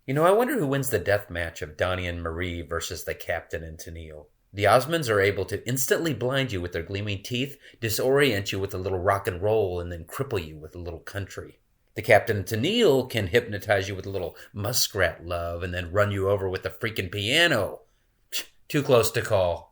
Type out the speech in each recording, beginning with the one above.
I wonder who wins the death match of Donnie and Marie versus the Captain and Tennille. The Osmonds are able to instantly blind you with their gleaming teeth, disorient you with a little rock and roll, and then cripple you with a little country. The Captain and Tennille can hypnotize you with a little muskrat love and then run you over with the freaking piano. Too close to call.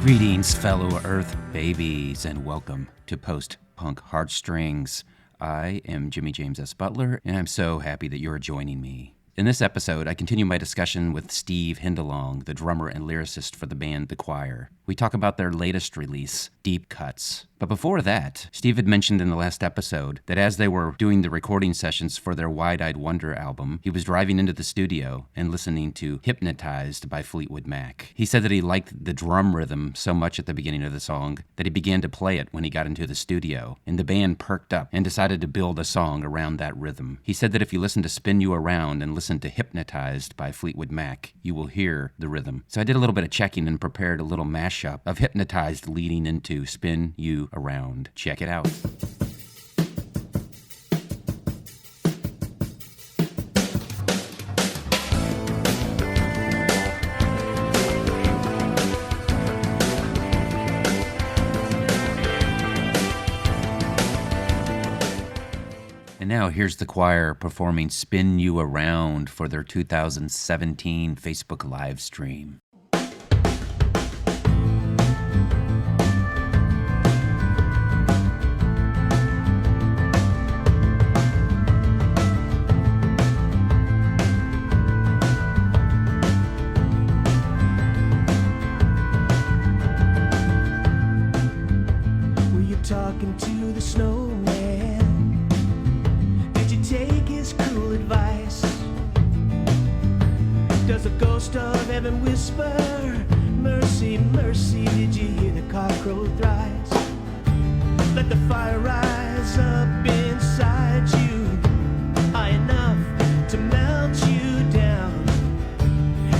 Greetings, fellow Earth babies, and welcome to Post-Punk Heartstrings. I am Jimmy James S. Butler, and I'm so happy that you're joining me. In this episode, I continue my discussion with Steve Hindalong, the drummer and lyricist for the band The Choir. We talk about their latest release, Deep Cuts. But before that, Steve had mentioned in the last episode that as they were doing the recording sessions for their Wide-Eyed Wonder album, he was driving into the studio and listening to Hypnotized by Fleetwood Mac. He said that he liked the drum rhythm so much at the beginning of the song that he began to play it when he got into the studio, and the band perked up and decided to build a song around that rhythm. He said that if you listen to Spin You Around and listen to Hypnotized by Fleetwood Mac, you will hear the rhythm. So I did a little bit of checking and prepared a little mashup of Hypnotized leading into Spin You Around. Check it out. And now here's the Choir performing Spin You Around for their 2017 Facebook live stream. Talking to the snowman, did you take his cruel advice? Does a ghost of heaven whisper, mercy, mercy, did you hear the cock crow thrice? Let the fire rise up inside you, high enough to melt you down.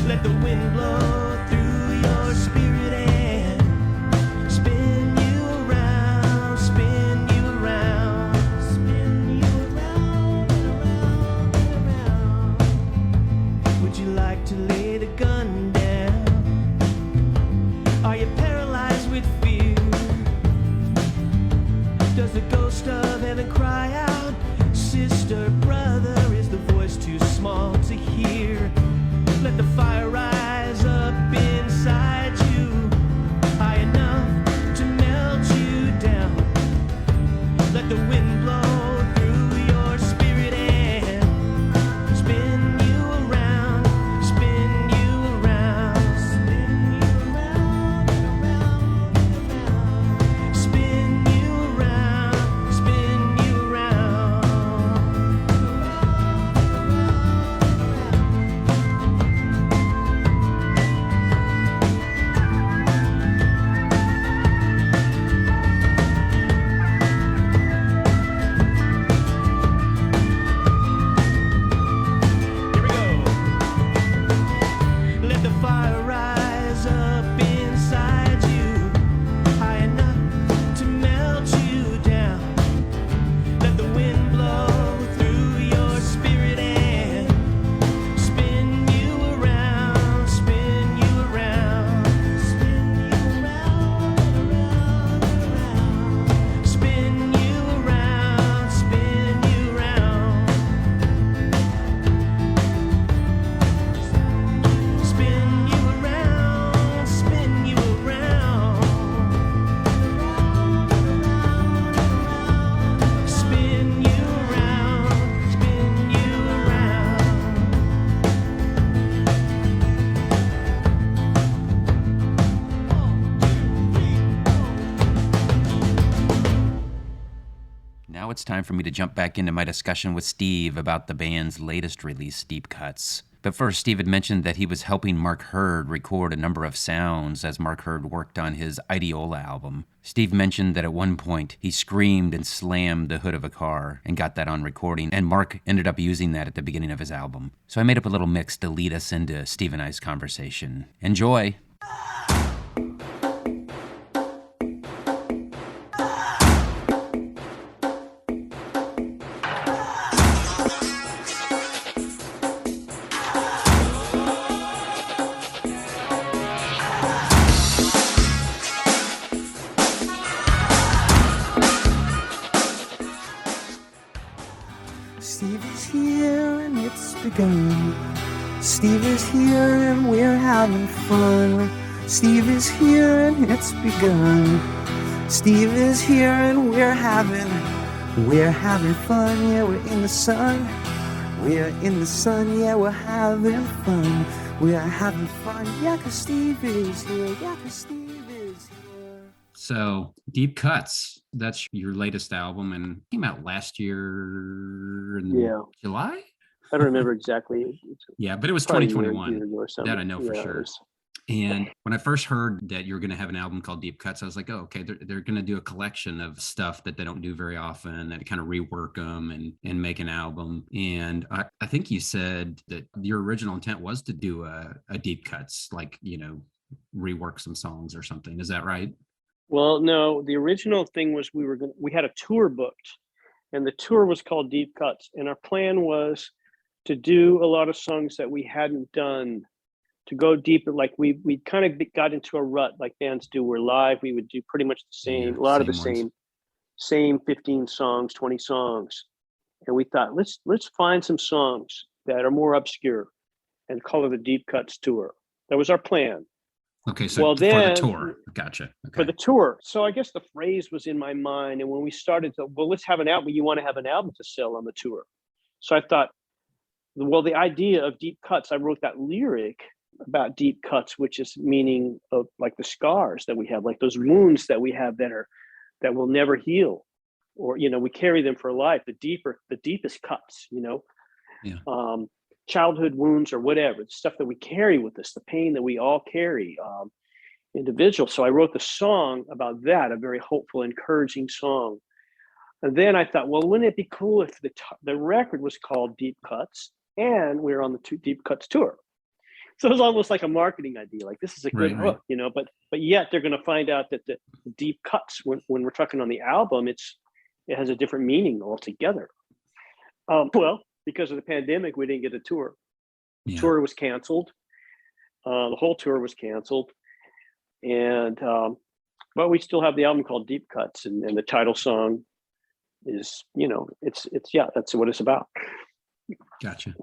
Let the wind blow through your spirit and spin you around, spin you around, spin you around and around and around. Would you like to lay the gun down? Are you paralyzed with fear? Does the ghost of heaven cry out? Sister, brother, is the voice too small to hear? Let the fire rise up inside you, high enough to melt you down. Let the wind blow through your spirit and spin you around, spin you around, spin you around and around and around, spin you around, spin you around, Here we go. Let the fire rise up inside you, high enough to melt you down. Let the wind blow through your spirit and spin you around, spin you around, spin you around and around and around, spin you around, spin you around, spin you around, spin you around, spin you around, spin you Now it's time for me to jump back into my discussion with Steve about the band's latest release, Deep Cuts. But first, Steve had mentioned that he was helping Mark Hurd record a number of sounds as Mark Hurd worked on his Ideola album. Steve mentioned that at one point he screamed and slammed the hood of a car and got that on recording, and Mark ended up using that at the beginning of his album. So I made up a little mix to lead us into Steve and I's conversation. Enjoy! Steve is here and it's begun. Steve is here and we're having fun. Steve is here and it's begun. Steve is here and we're having fun. Yeah, we're in the sun. We're in the sun. Yeah, we're having fun. We're having fun. Yeah, 'cause Steve is here. Yeah, 'cause Steve is here. So, Deep Cuts, that's your latest album and came out last year in July? I don't remember exactly. Yeah, but it was Probably 2021. or something. That I know for sure. And when I first heard that you were going to have an album called Deep Cuts, I was like, oh, okay, they're going to do a collection of stuff that they don't do very often, that kind of rework them and make an album. And I think you said that your original intent was to do a Deep Cuts, like, rework some songs or something. Is that right? Well, no, the original thing was we had a tour booked, and the tour was called Deep Cuts. And our plan was to do a lot of songs that we hadn't done, to go deeper. Like we kind of got into a rut like bands do. We're live. We would do pretty much the same, a lot of the same 15 songs, 20 songs. And we thought, let's find some songs that are more obscure and call it the Deep Cuts tour. That was our plan. Okay, so for the tour. Gotcha. Okay. For the tour. So I guess the phrase was in my mind. And when we started let's have an album. You want to have an album to sell on the tour. So I thought, well, the idea of Deep Cuts, I wrote that lyric about deep cuts, which is meaning of like the scars that we have, like those wounds that we have that will never heal, or we carry them for life. The deepest cuts, childhood wounds or whatever, the stuff that we carry with us, the pain that we all carry, individual. So I wrote the song about that, a very hopeful, encouraging song. And then I thought, well, wouldn't it be cool if the record was called Deep Cuts and we were on the Deep Cuts tour? So it was almost like a marketing idea, like this is a good hook, but yet they're going to find out that the deep cuts, when we're talking on the album, it has a different meaning altogether. Well, because of the pandemic, we didn't get a tour. The tour was canceled. The whole tour was canceled. And, but we still have the album called Deep Cuts, and the title song is, that's what it's about. Gotcha.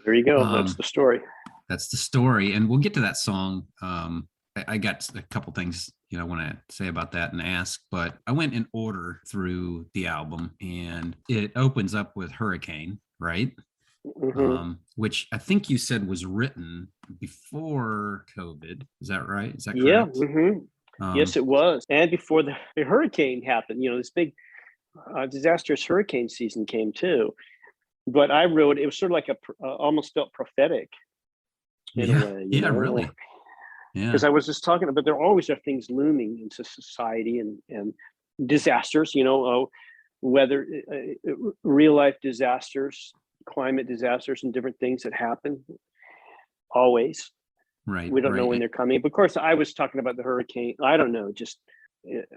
There you go. That's the story. That's the story. And we'll get to that song. I got a couple things, I want to say about that and ask, but I went in order through the album, and it opens up with Hurricane, right? Mm-hmm. Which I think you said was written before COVID. Is that right? Is that correct? Yeah. Mm-hmm. Yes, it was. And before the hurricane happened, this big disastrous hurricane season came too. But I wrote, it was sort of like almost felt prophetic in a way. Really. Yeah. Because I was just talking about, there always are things looming into society and disasters, whether real life disasters, climate disasters, and different things that happen always. Right. We don't know when they're coming. But of course, I was talking about the hurricane. I don't know, just.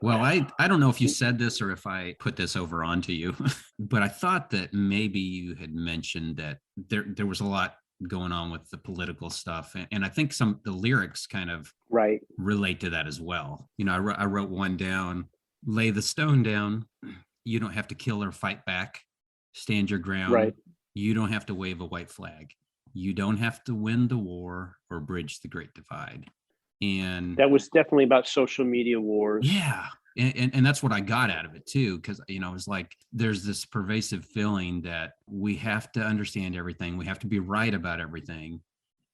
Well, I don't know if you said this or if I put this over onto you, but I thought that maybe you had mentioned that there was a lot going on with the political stuff, and I think the lyrics kind of relate to that as well. I wrote one down: lay the stone down, you don't have to kill or fight back, stand your ground, right. You don't have to wave a white flag, you don't have to win the war or bridge the great divide. And that was definitely about social media wars. Yeah. And that's what I got out of it too, because it was like there's this pervasive feeling that we have to understand everything, we have to be right about everything,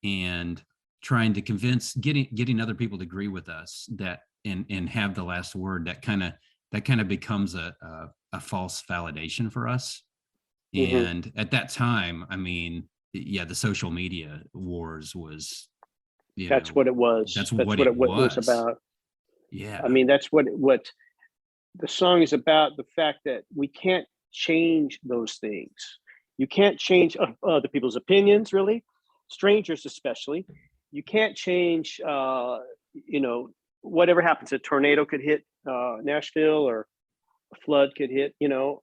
and trying to convince, getting other people to agree with us that and have the last word. That kind of becomes a false validation for us. Mm-hmm. And at that time, the social media wars was, that's what it was. That's what it was about. Yeah. I mean, that's what the song is about, the fact that we can't change those things. You can't change other people's opinions, really, strangers especially. You can't change, whatever happens. A tornado could hit Nashville, or a flood could hit, you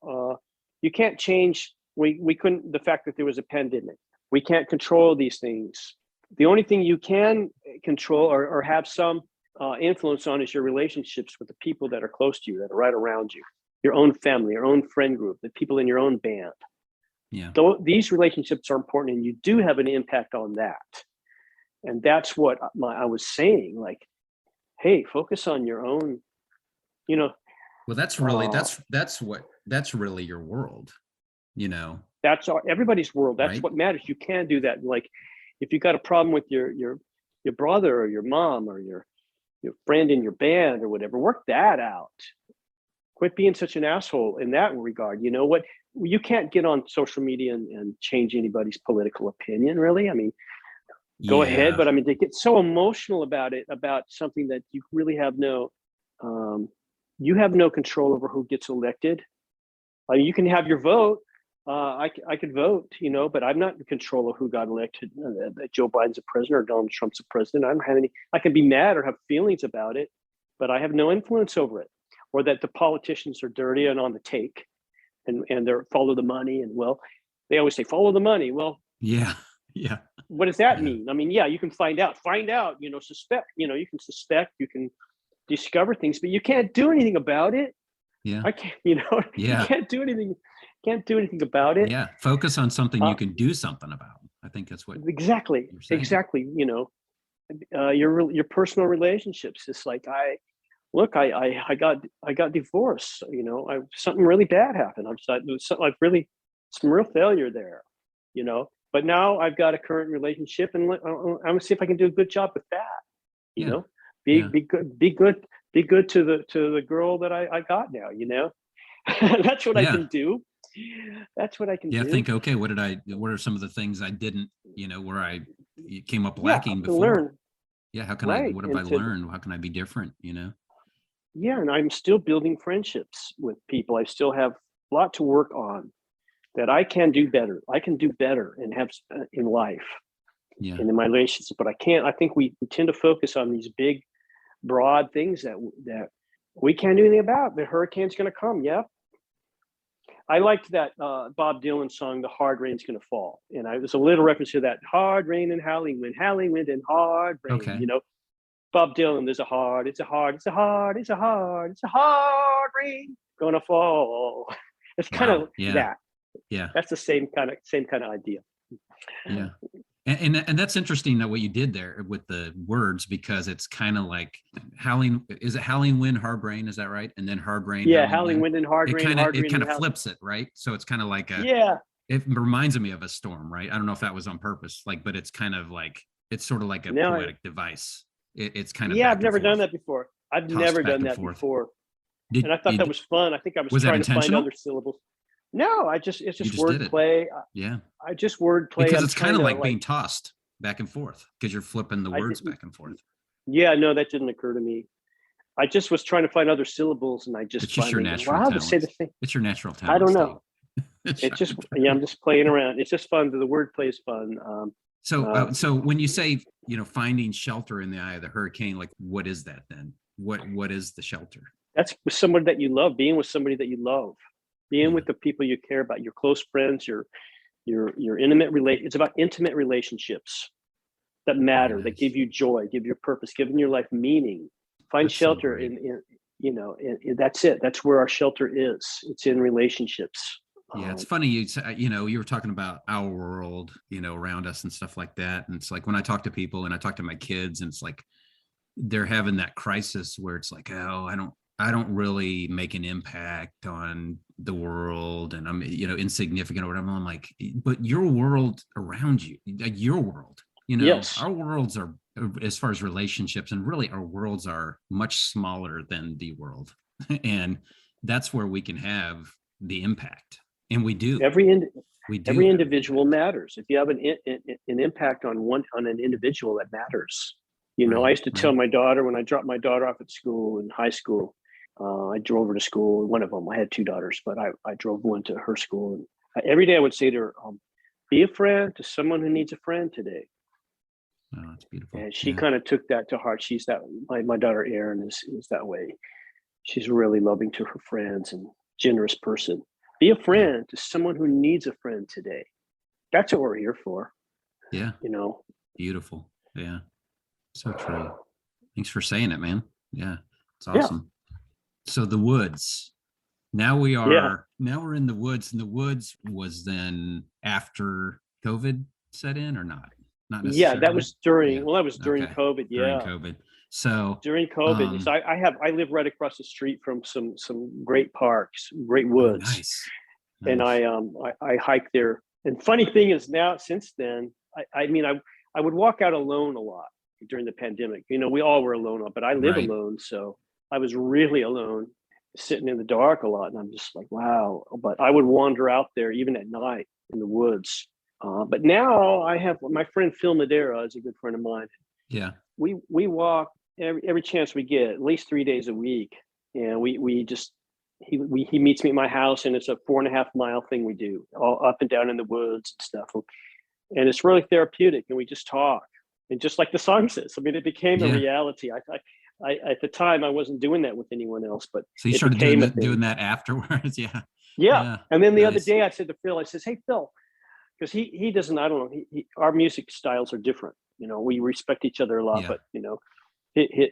can't change. We couldn't, the fact that there was a pandemic. We can't control these things. The only thing you can control or have some influence on is your relationships with the people that are close to you, that are right around you, your own family, your own friend group, the people in your own band. Yeah. These relationships are important, and you do have an impact on that. And that's what I was saying, like, hey, focus on your own, Well, that's really, that's really your world, That's everybody's world. That's right? What matters. You can do that. Like, if you got a problem with your brother or your mom or your friend in your band or whatever, work that out. Quit being such an asshole in that regard. You know what? You can't get on social media and change anybody's political opinion, really. I mean, go ahead, but I mean, they get so emotional about it, about something that you really have no control over who gets elected. You can have your vote. I could vote, but I'm not in control of who got elected. That Joe Biden's a president or Donald Trump's a president. I don't have any. I can be mad or have feelings about it, but I have no influence over it. Or that the politicians are dirty and on the take, and they're follow the money. And well, they always say follow the money. Well, yeah. What does that mean? I mean, yeah, you can find out, suspect. You can suspect, you can discover things, but you can't do anything about it. Yeah. I can't. You can't do anything. Can't do anything about it. Yeah. Focus on something you can do something about. I think that's what exactly. Your personal relationships. It's like I got divorced. Something really bad happened. I've really some real failure there. But now I've got a current relationship, and I'm gonna see if I can do a good job with that. Be good to the girl that I got now. That's what I can do. That's what I can do. Yeah, think, okay, what are some of the things I didn't, where I came up lacking before? Learn. Yeah, how can what have I learned? How can I be different, Yeah, and I'm still building friendships with people. I still have a lot to work on that I can do better. I can do better and have in life and in my relationships, but I can't. I think we tend to focus on these big, broad things that we can't do anything about. The hurricane's going to come. Yeah. I liked that Bob Dylan song, "The Hard Rain's Gonna Fall," and it was a little reference to that hard rain and howling wind and hard rain. Okay. Bob Dylan, it's a hard rain gonna fall. It's kind of that. Yeah. That's the same kind of idea. Yeah. And that's interesting that what you did there with the words, because it's kind of like howling. Is it howling wind, hard rain? Is that right? And then hard rain. Yeah, howling wind and hard rain. It kind of flips it, right? So it's kind of like it reminds me of a storm, right? I don't know if that was on purpose, but it's kind of like, it's sort of like a poetic device. It's kind of I've never done that before. I've never done that before, and I thought that was fun. I think I was trying to find other syllables. No, it's just wordplay. Yeah, I just wordplay because it's kind of like being tossed back and forth because you're flipping the words back and forth. Yeah, no, that didn't occur to me. I just was trying to find other syllables, and I just it's just your natural talent. To say the thing. It's your natural talent. I don't know. It's just I'm just playing around. It's just fun. The wordplay is fun. So when you say finding shelter in the eye of the hurricane, like what is that then? What is the shelter? That's with somebody that you love. Being with somebody that you love. Being with the people you care about, your close friends, your intimate It's about intimate relationships that matter, that give you joy, give you purpose, giving your life meaning. Find shelter in that's it. That's where our shelter is. It's in relationships. Yeah, it's funny. You were talking about our world, around us and stuff like that. And it's like when I talk to people and I talk to my kids, and it's like they're having that crisis where it's like, oh, I don't really make an impact on the world, and I'm, insignificant or whatever. I'm like, but your world around you, like your world, yes. Our worlds are, as far as relationships, and really our worlds are much smaller than the world. And that's where we can have the impact. And we do. We do. Every individual matters. If you have an impact on an individual, that matters. You know, Right, I used to tell my daughter when I dropped my daughter off at school in high school, I drove her to school. One of them, I had two daughters, but I drove one to her school. And every day I would say to her, be a friend to someone who needs a friend today. Oh, that's beautiful. And she kind of took that to heart. She's that, my daughter Erin is that way. She's really loving to her friends and generous person. Be a friend to someone who needs a friend today. That's what we're here for. Yeah. You know, beautiful. Yeah. So true. Thanks for saying it, man. Yeah. It's awesome. Yeah. So the woods, now we're in the woods, and the woods was then after COVID set in or not? Not necessarily. Yeah, that was during, that was during COVID. Yeah. During COVID. So during COVID, so I live right across the street from some great parks, great woods. Oh, nice. And I hike there. And funny thing is now, since then, I mean, I would walk out alone a lot during the pandemic. You know, we all were alone, but I live alone. So I was really alone, sitting in the dark a lot. And I'm just like, wow. But I would wander out there even at night in the woods. But now I have my friend Phil Madera is a good friend of mine. Yeah. We walk every chance we get, at least 3 days a week. And we just, he meets me at my house, and it's a 4.5 mile thing we do, all up and down in the woods and stuff. And it's really therapeutic, and we just talk. And just like the song says, I mean, it became a reality. I at the time I wasn't doing that with anyone else, but so you started doing that afterwards. Yeah. And then the other day I said to Phil, I says, hey Phil, because he doesn't, I don't know, our music styles are different. You know, we respect each other a lot, but you know,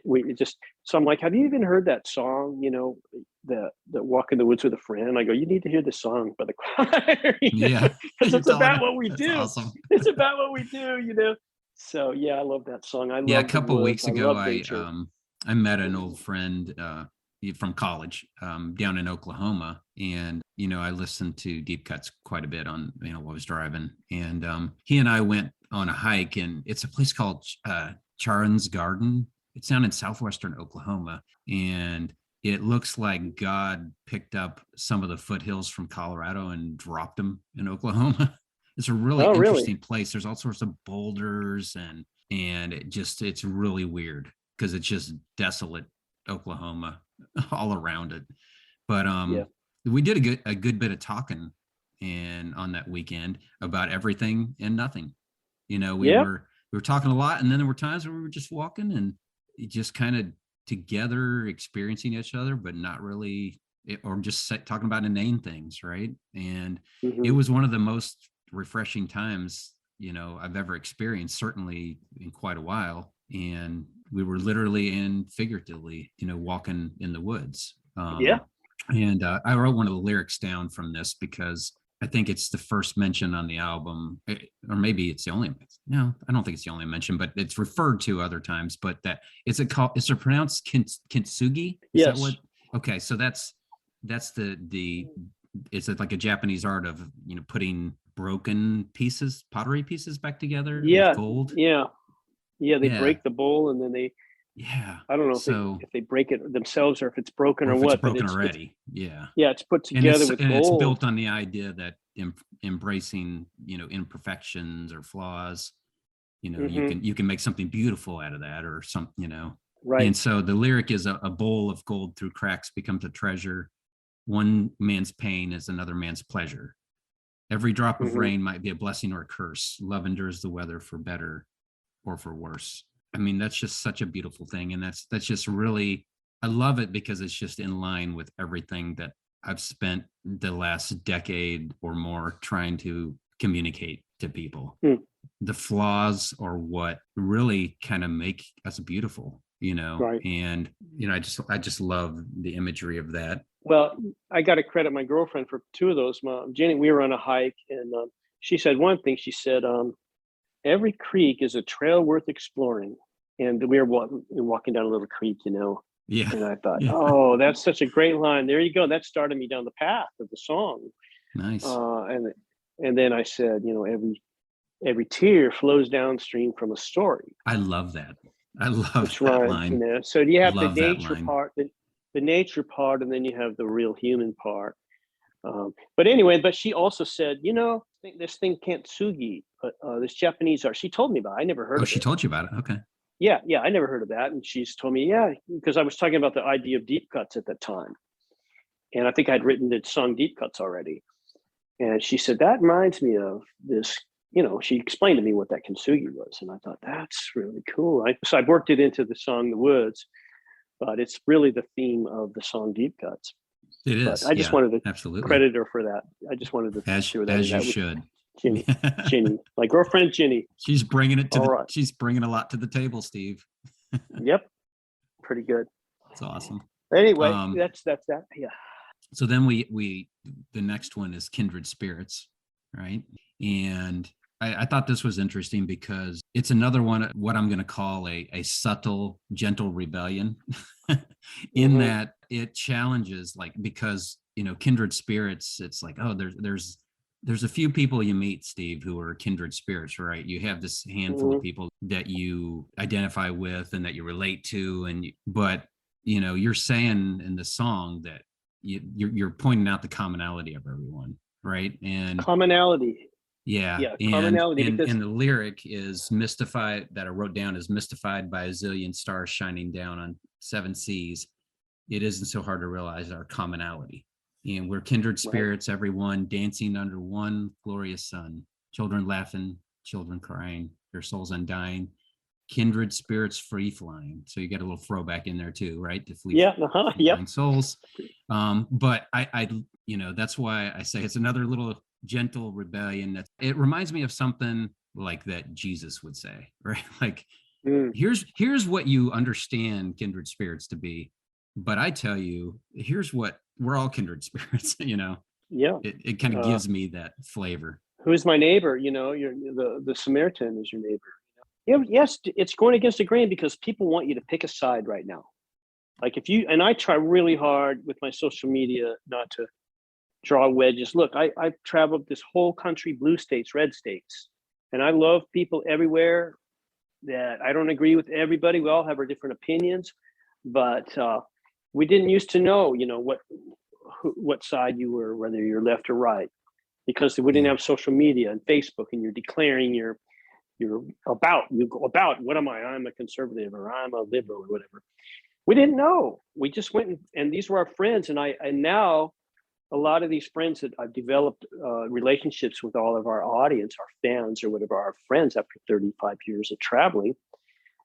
we just, so I'm like, have you even heard that song, you know, the Walk in the Woods with a Friend? I go, you need to hear this song by the choir. Because it's about what we do. Awesome. It's about what we do, you know. So yeah, I love that song. I love a couple of weeks ago I met an old friend from college down in Oklahoma, and you know, I listened to Deep Cuts quite a bit on, you know, while I was driving, and he and I went on a hike, and it's a place called Charon's Garden. It's down in southwestern Oklahoma, and it looks like God picked up some of the foothills from Colorado and dropped them in Oklahoma. It's a really interesting place. There's all sorts of boulders, and it's really weird because it's just desolate Oklahoma all around it. But we did a good bit of talking and on that weekend about everything and nothing. You know, we were talking a lot, and then there were times where we were just walking and just kind of together experiencing each other, but not really, or just talking about inane things, right? And it was one of the most refreshing times, you know, I've ever experienced, certainly in quite a while. And we were literally and figuratively, you know, walking in the woods. And I wrote one of the lyrics down from this because I think it's the first mention on the album, or maybe it's the only. No, I don't think it's the only mention, but it's referred to other times. But that is it pronounced kintsugi? Is that what? Okay, so that's the it's like a Japanese art of, you know, putting broken pieces, pottery pieces back together with gold. They break the bowl, and then they. I don't know if they break it themselves or if it's broken or what. It's broken already. It's put together with gold. And it's built on the idea that embracing, you know, imperfections or flaws, you know, you can make something beautiful out of that, or something, you know. Right. And so the lyric is a bowl of gold through cracks becomes a treasure. One man's pain is another man's pleasure. Every drop of rain might be a blessing or a curse. Love endures the weather for better or for worse. I mean, that's just such a beautiful thing. And that's just really, I love it because it's just in line with everything that I've spent the last decade or more trying to communicate to people. The flaws are what really kind of make us beautiful, you know? Right. And, you know, I just love the imagery of that. Well, I got to credit my girlfriend for two of those. Jenny, we were on a hike, and she said one thing. She said, every creek is a trail worth exploring. And we were walking down a little creek, you know. Yeah. And I thought, oh, that's such a great line. There you go. That started me down the path of the song. Nice. And then I said, you know, every tear flows downstream from a story. I love that. I love that line. You know? So you have the nature part, the nature part, and then you have the real human part. But anyway, but she also said, this thing Kintsugi, this Japanese art. She told me about it. I never heard of it. Oh, she told you about it. Okay. Yeah, I never heard of that. And she's told me, because I was talking about the idea of deep cuts at that time. And I think I'd written the song Deep Cuts already. And she said, that reminds me of this, she explained to me what that kintsugi was. And I thought, that's really cool. So I worked it into the song The Woods, but it's really the theme of the song Deep Cuts. It is. But I just wanted to absolutely credit her for that. I just wanted to share that. As you should. Ginny, my girlfriend Ginny. She's bringing it to she's bringing a lot to the table, Steve. Yep, pretty good. That's awesome. Anyway, that's that. Yeah. So then the next one is Kindred Spirits, right? And I thought this was interesting because it's another one, what I'm going to call a subtle, gentle rebellion, in that it challenges, because kindred spirits. It's like, oh, there's a few people you meet, Steve, who are kindred spirits, right? You have this handful of people that you identify with and that you relate to, but you're saying in the song that you're pointing out the commonality of everyone, right? And commonality. Yeah, commonality. And the lyric is mystified, that I wrote down, is mystified by a zillion stars shining down on seven seas. It isn't so hard to realize our commonality. And we're kindred spirits, everyone dancing under one glorious sun. Children laughing, children crying, their souls undying. Kindred spirits free flying. So you get a little throwback in there too, right? To flee flying souls. But I that's why I say it's another little gentle rebellion. It reminds me of something like that Jesus would say, right? Like, here's what you understand kindred spirits to be, but I tell you, here's what we're all kindred spirits. It kind of gives me that flavor. Who's my neighbor? You're the Samaritan is your neighbor. Yes, it's going against the grain because people want you to pick a side right now. Like and I try really hard with my social media not to draw wedges. Look, I've traveled this whole country, blue states, red states, and I love people everywhere. That I don't agree with everybody. We all have our different opinions, but we didn't used to know, what side you were, whether you're left or right, because we didn't have social media and Facebook, and you're declaring you're about what am I? I'm a conservative or I'm a liberal or whatever. We didn't know. We just went and these were our friends, and now a lot of these friends that I've developed relationships with, all of our audience, our fans or whatever, our friends after 35 years of traveling.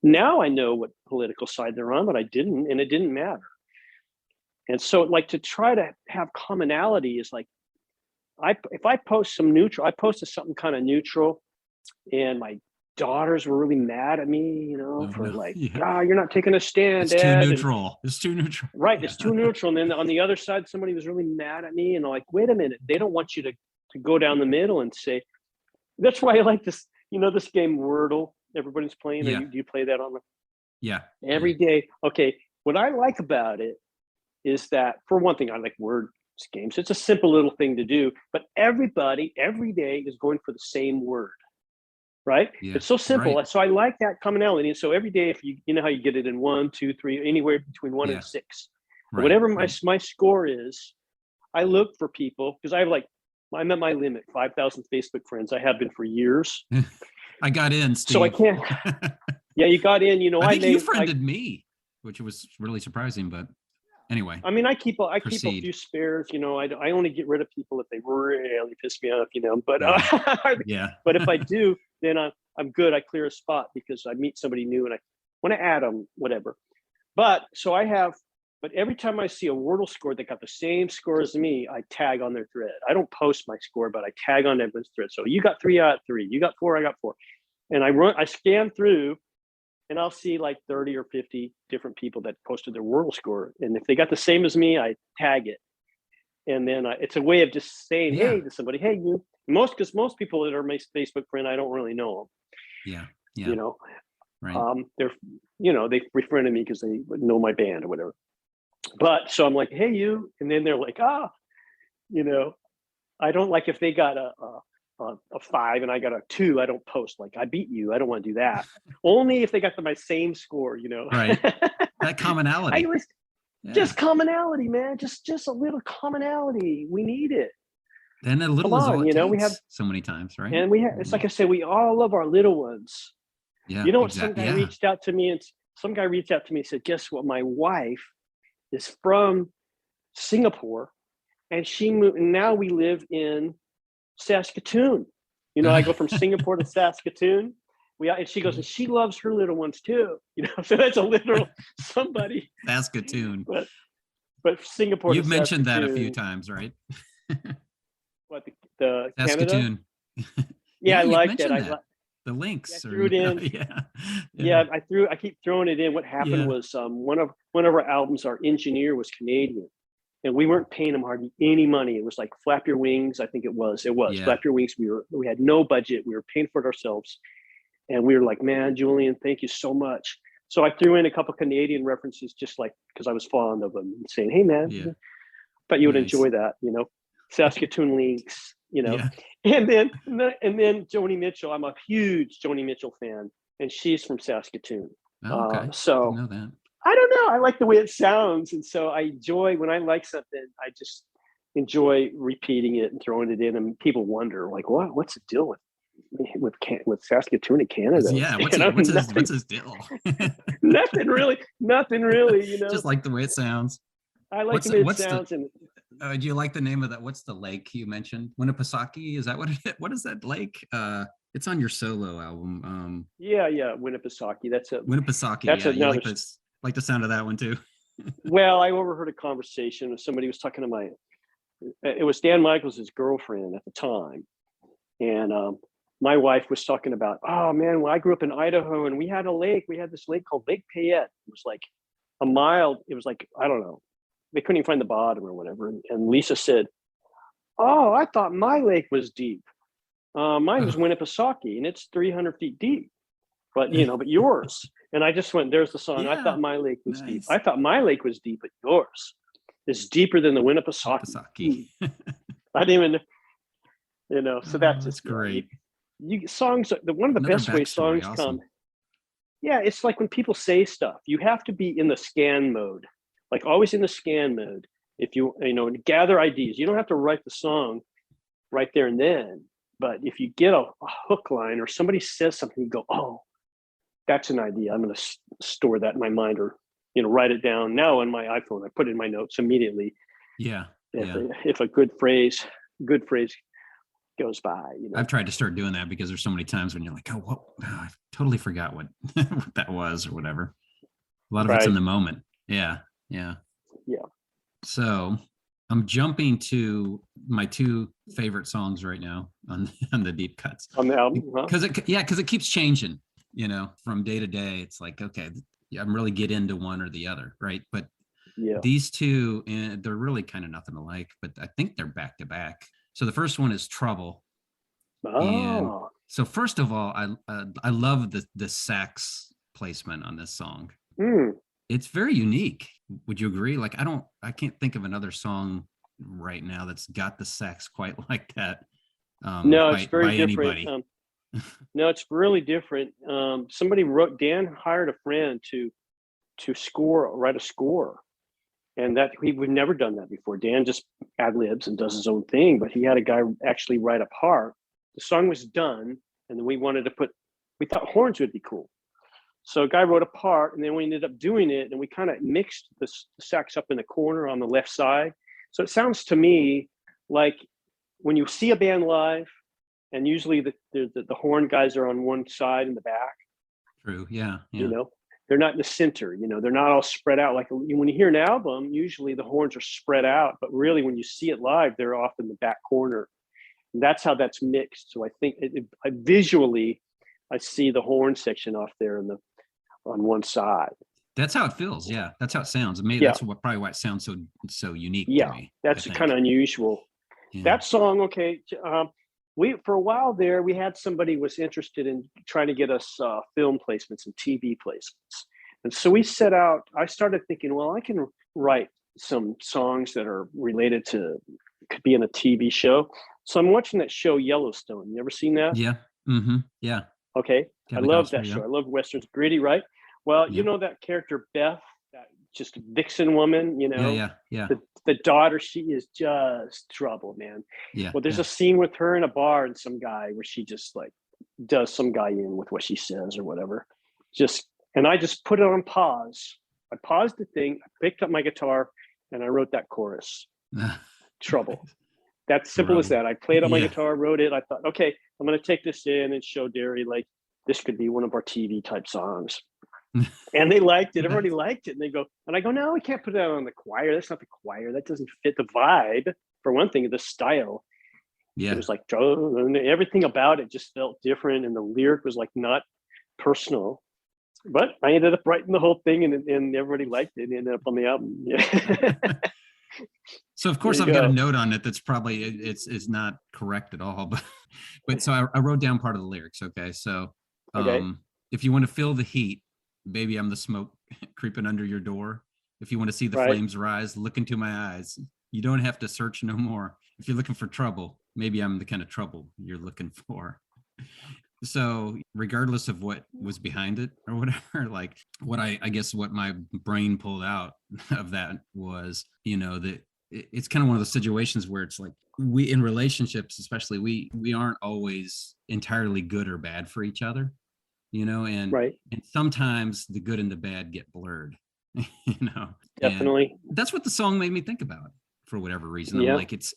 Now I know what political side they're on, but I didn't, and it didn't matter. And so like to try to have commonality is like, if I post some neutral, I posted something kind of neutral, and my daughters were really mad at me, you're not taking a stand. It's Dad. Too neutral. It's too neutral. Right. It's too neutral. And then on the other side, somebody was really mad at me, and I'm like, wait a minute. They don't want you to go down the middle and say, that's why I like this, this game Wordle everybody's playing. Yeah. Do you play that on the every day? Okay. What I like about it is that, for one thing, I like word games. It's a simple little thing to do, but everybody every day is going for the same word. Right? Yeah, it's so simple. Right. So I like that commonality. And so every day, if you know how you get it in 1, 2, 3, anywhere between 1 and 6, whatever my score is, I look for people, because I'm at my limit, 5,000 Facebook friends. I have been for years. I got in, Steve. So I can't. Yeah, you got in. I think you friended me, which was really surprising, but anyway. I mean, I keep a few spares. I only get rid of people if they really piss me off. But but if I do, then I'm good. I clear a spot because I meet somebody new and I want to add them, whatever. But every time I see a Wordle score that got the same score as me, I tag on their thread. I don't post my score, but I tag on everyone's thread. So you got 3, I got 3. You got 4, I got 4. And I scan through, and I'll see like 30 or 50 different people that posted their Wordle score. And if they got the same as me, I tag it. And then it's a way of just saying, hey to somebody, hey, you. Because most people that are my Facebook friend, I don't really know them. Yeah. Right. They're, they befriended me because they know my band or whatever. But so I'm like, hey, you. And then they're like, I don't like if they got a 5 and I got a 2, I don't post like I beat you. I don't want to do that. Only if they got my same score, Right. That commonality. Just commonality, man. Just a little commonality. We need it. And a little is all it takes, we have so many times, right? And it's like I said, we all love our little ones. Yeah. You know what? Some guy reached out to me and said, guess what? My wife is from Singapore and she moved, and now we live in Saskatoon. You know, I go from Singapore to Saskatoon. And she goes, and she loves her little ones too. You know, so that's a literal somebody. Saskatoon. But Singapore. You've mentioned that a few times, right? What the Saskatoon? Canada? Yeah, I like that. The links. I threw it in. I keep throwing it in. What happened was one of our albums, our engineer was Canadian, and we weren't paying him hardly any money. It was like Flap Your Wings, I think it was. Flap Your Wings. We had no budget. We were paying for it ourselves, and we were like, man, Julian, thank you so much. So I threw in a couple Canadian references, just like because I was fond of them, and saying, hey man, thought you would enjoy that, you know. Saskatoon links, you know. And then Joni Mitchell. I'm a huge Joni Mitchell fan, and she's from Saskatoon. Oh, okay. So I know that. I don't know. I like the way it sounds, and so I enjoy when I like something. I just enjoy repeating it and throwing it in, and people wonder, like, what's the deal with Saskatoon in Canada? Yeah, what's his deal? Nothing really. You know, just like the way it sounds. I like the way it sounds. Do you like the name of that? What's the lake you mentioned? Winnipesaukee? Is that what is that lake? It's on your solo album. Yeah, Winnipesaukee. That's it. Winnipesaukee. That's you like the sound of that one too. Well, I overheard a conversation with somebody who was talking to it was Dan Michaels' girlfriend at the time. And my wife was talking about, oh man, well, I grew up in Idaho and we had a lake. We had this lake called Lake Payette. It was like a mile. It was like, I don't know. They couldn't even find the bottom or whatever. And Lisa said, oh, I thought my lake was deep. Mine was Winnipesaukee and it's 300 feet deep. But, but yours. And I just went, there's the song. I thought my lake was deep. I thought my lake was deep, but yours is deeper than the Winnipesaukee. I didn't even, so that's great. Songs, one of the best way songs come. Yeah, it's like when people say stuff, you have to be in the scan mode. Like always in the scan mode, if you gather ideas. You don't have to write the song right there and then, but if you get a hook line or somebody says something, you go, oh, that's an idea. I'm going to store that in my mind, or write it down now on my iPhone. I put it in my notes immediately. If a good phrase goes by. I've tried to start doing that because there's so many times when you're like, I totally forgot what that was or whatever. A lot of it's in the moment. Yeah. So I'm jumping to my two favorite songs right now on the deep cuts on the album, because it keeps changing. From day to day. It's like, okay, I'm really get into one or the other, right? But these two, they're really kind of nothing alike. But I think they're back to back. So the first one is Trouble. And so first of all, I love the sax placement on this song. It's very unique. Would you agree? Like I can't think of another song right now that's got the sax quite like that. No, it's very different. No, it's really different. Dan hired a friend to write a score, and that we've never done that before. Dan just ad-libs and does his own thing, but he had a guy actually write a part. The song was done, and then we thought horns would be cool. So a guy wrote a part, and then we ended up doing it, and we kind of mixed the sax up in the corner on the left side. So it sounds to me like when you see a band live, and usually the horn guys are on one side in the back. True, yeah. They're not in the center, they're not all spread out. Like when you hear an album, usually the horns are spread out, but really when you see it live, they're off in the back corner. And that's how that's mixed. So I think visually, I see the horn section off there on one side. That's how it feels. Yeah, that's how it sounds. Maybe that's probably why it sounds so unique. Yeah, to me, that's kind of unusual. Yeah. That song, okay. For a while there, we had somebody was interested in trying to get us film placements and TV placements. And so I started thinking, well, I can write some songs that are related could be in a TV show. So I'm watching that show Yellowstone. You ever seen that? Yeah. Mm-hmm. Yeah. Okay. I love that show. I love Westerns. Gritty, right? Well, you know that character Beth, that just a vixen woman, you know. Yeah. The daughter, she is just trouble, man. Yeah. Well, there's a scene with her in a bar and some guy where she just like does some guy in with what she says or whatever. And I just put it on pause. I paused the thing, I picked up my guitar, and I wrote that chorus. Trouble. That's simple as that. I played on my guitar, wrote it. I thought, okay, I'm going to take this in and show Derry, like, this could be one of our TV type songs. And they liked it. Everybody liked it. And they go, and I go, no, we can't put that on the choir. That's not the choir. That doesn't fit the vibe. For one thing, the style. Yeah. It was like, everything about it just felt different. And the lyric was like not personal. But I ended up writing the whole thing, and everybody liked it. It ended up on the album. Yeah. So of course I've got a note on it that's probably it's not correct at all, but so I wrote down part of the lyrics. Okay, so if you want to feel the heat, baby, I'm the smoke creeping under your door. If you want to see the flames rise, look into my eyes. You don't have to search no more. If you're looking for trouble, maybe I'm the kind of trouble you're looking for. So regardless of what was behind it or whatever, like what I guess what my brain pulled out of that was, you know, that it's kind of one of those situations where it's like we in relationships, especially we aren't always entirely good or bad for each other, you know, and sometimes the good and the bad get blurred, you know. Definitely. And that's what the song made me think about. For whatever reason, I'm like, it's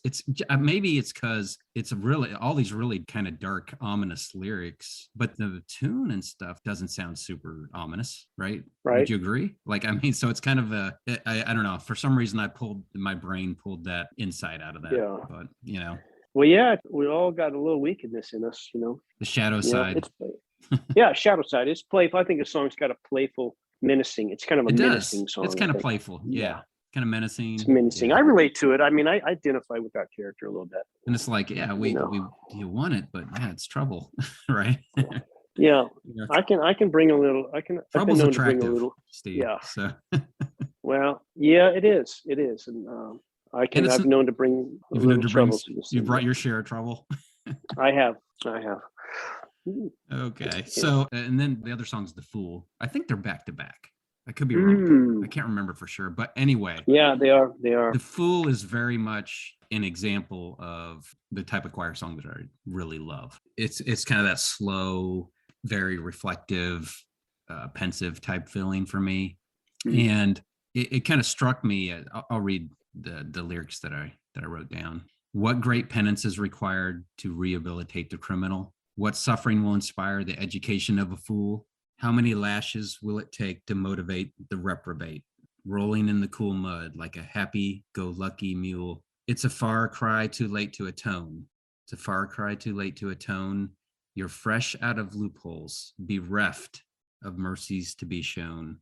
maybe it's because it's really all these really kind of dark, ominous lyrics, but the tune and stuff doesn't sound super ominous, right? Would you agree? Like, I mean, so it's kind of I don't know. For some reason, my brain pulled that insight out of that. Yeah. But you know. Well, yeah, we all got a little weakness in us, you know. The shadow side. Shadow side. It's playful. I think a song's got a playful, menacing. It's kind of a menacing song. It's kind of playful. Yeah. Kind of menacing. It's menacing. I relate to it. I mean, I identify with that character a little bit. And it's like, we you want it, but it's trouble, right? Yeah, I can bring a little. Trouble's attractive, Steve. Yeah. So. Well, yeah, it is, and I've known to bring a little trouble. You brought your share of trouble. I have. Okay, so and then the other song's "The Fool." I think they're back to back. I could be wrong. I can't remember for sure. But anyway. Yeah, they are. The Fool is very much an example of the type of choir song that I really love. It's kind of that slow, very reflective, pensive type feeling for me. And it kind of struck me. I'll read the lyrics that I wrote down. What great penance is required to rehabilitate the criminal? What suffering will inspire the education of a fool? How many lashes will it take to motivate the reprobate, rolling in the cool mud like a happy-go-lucky mule? It's a far cry too late to atone. It's a far cry too late to atone. You're fresh out of loopholes, bereft of mercies to be shown.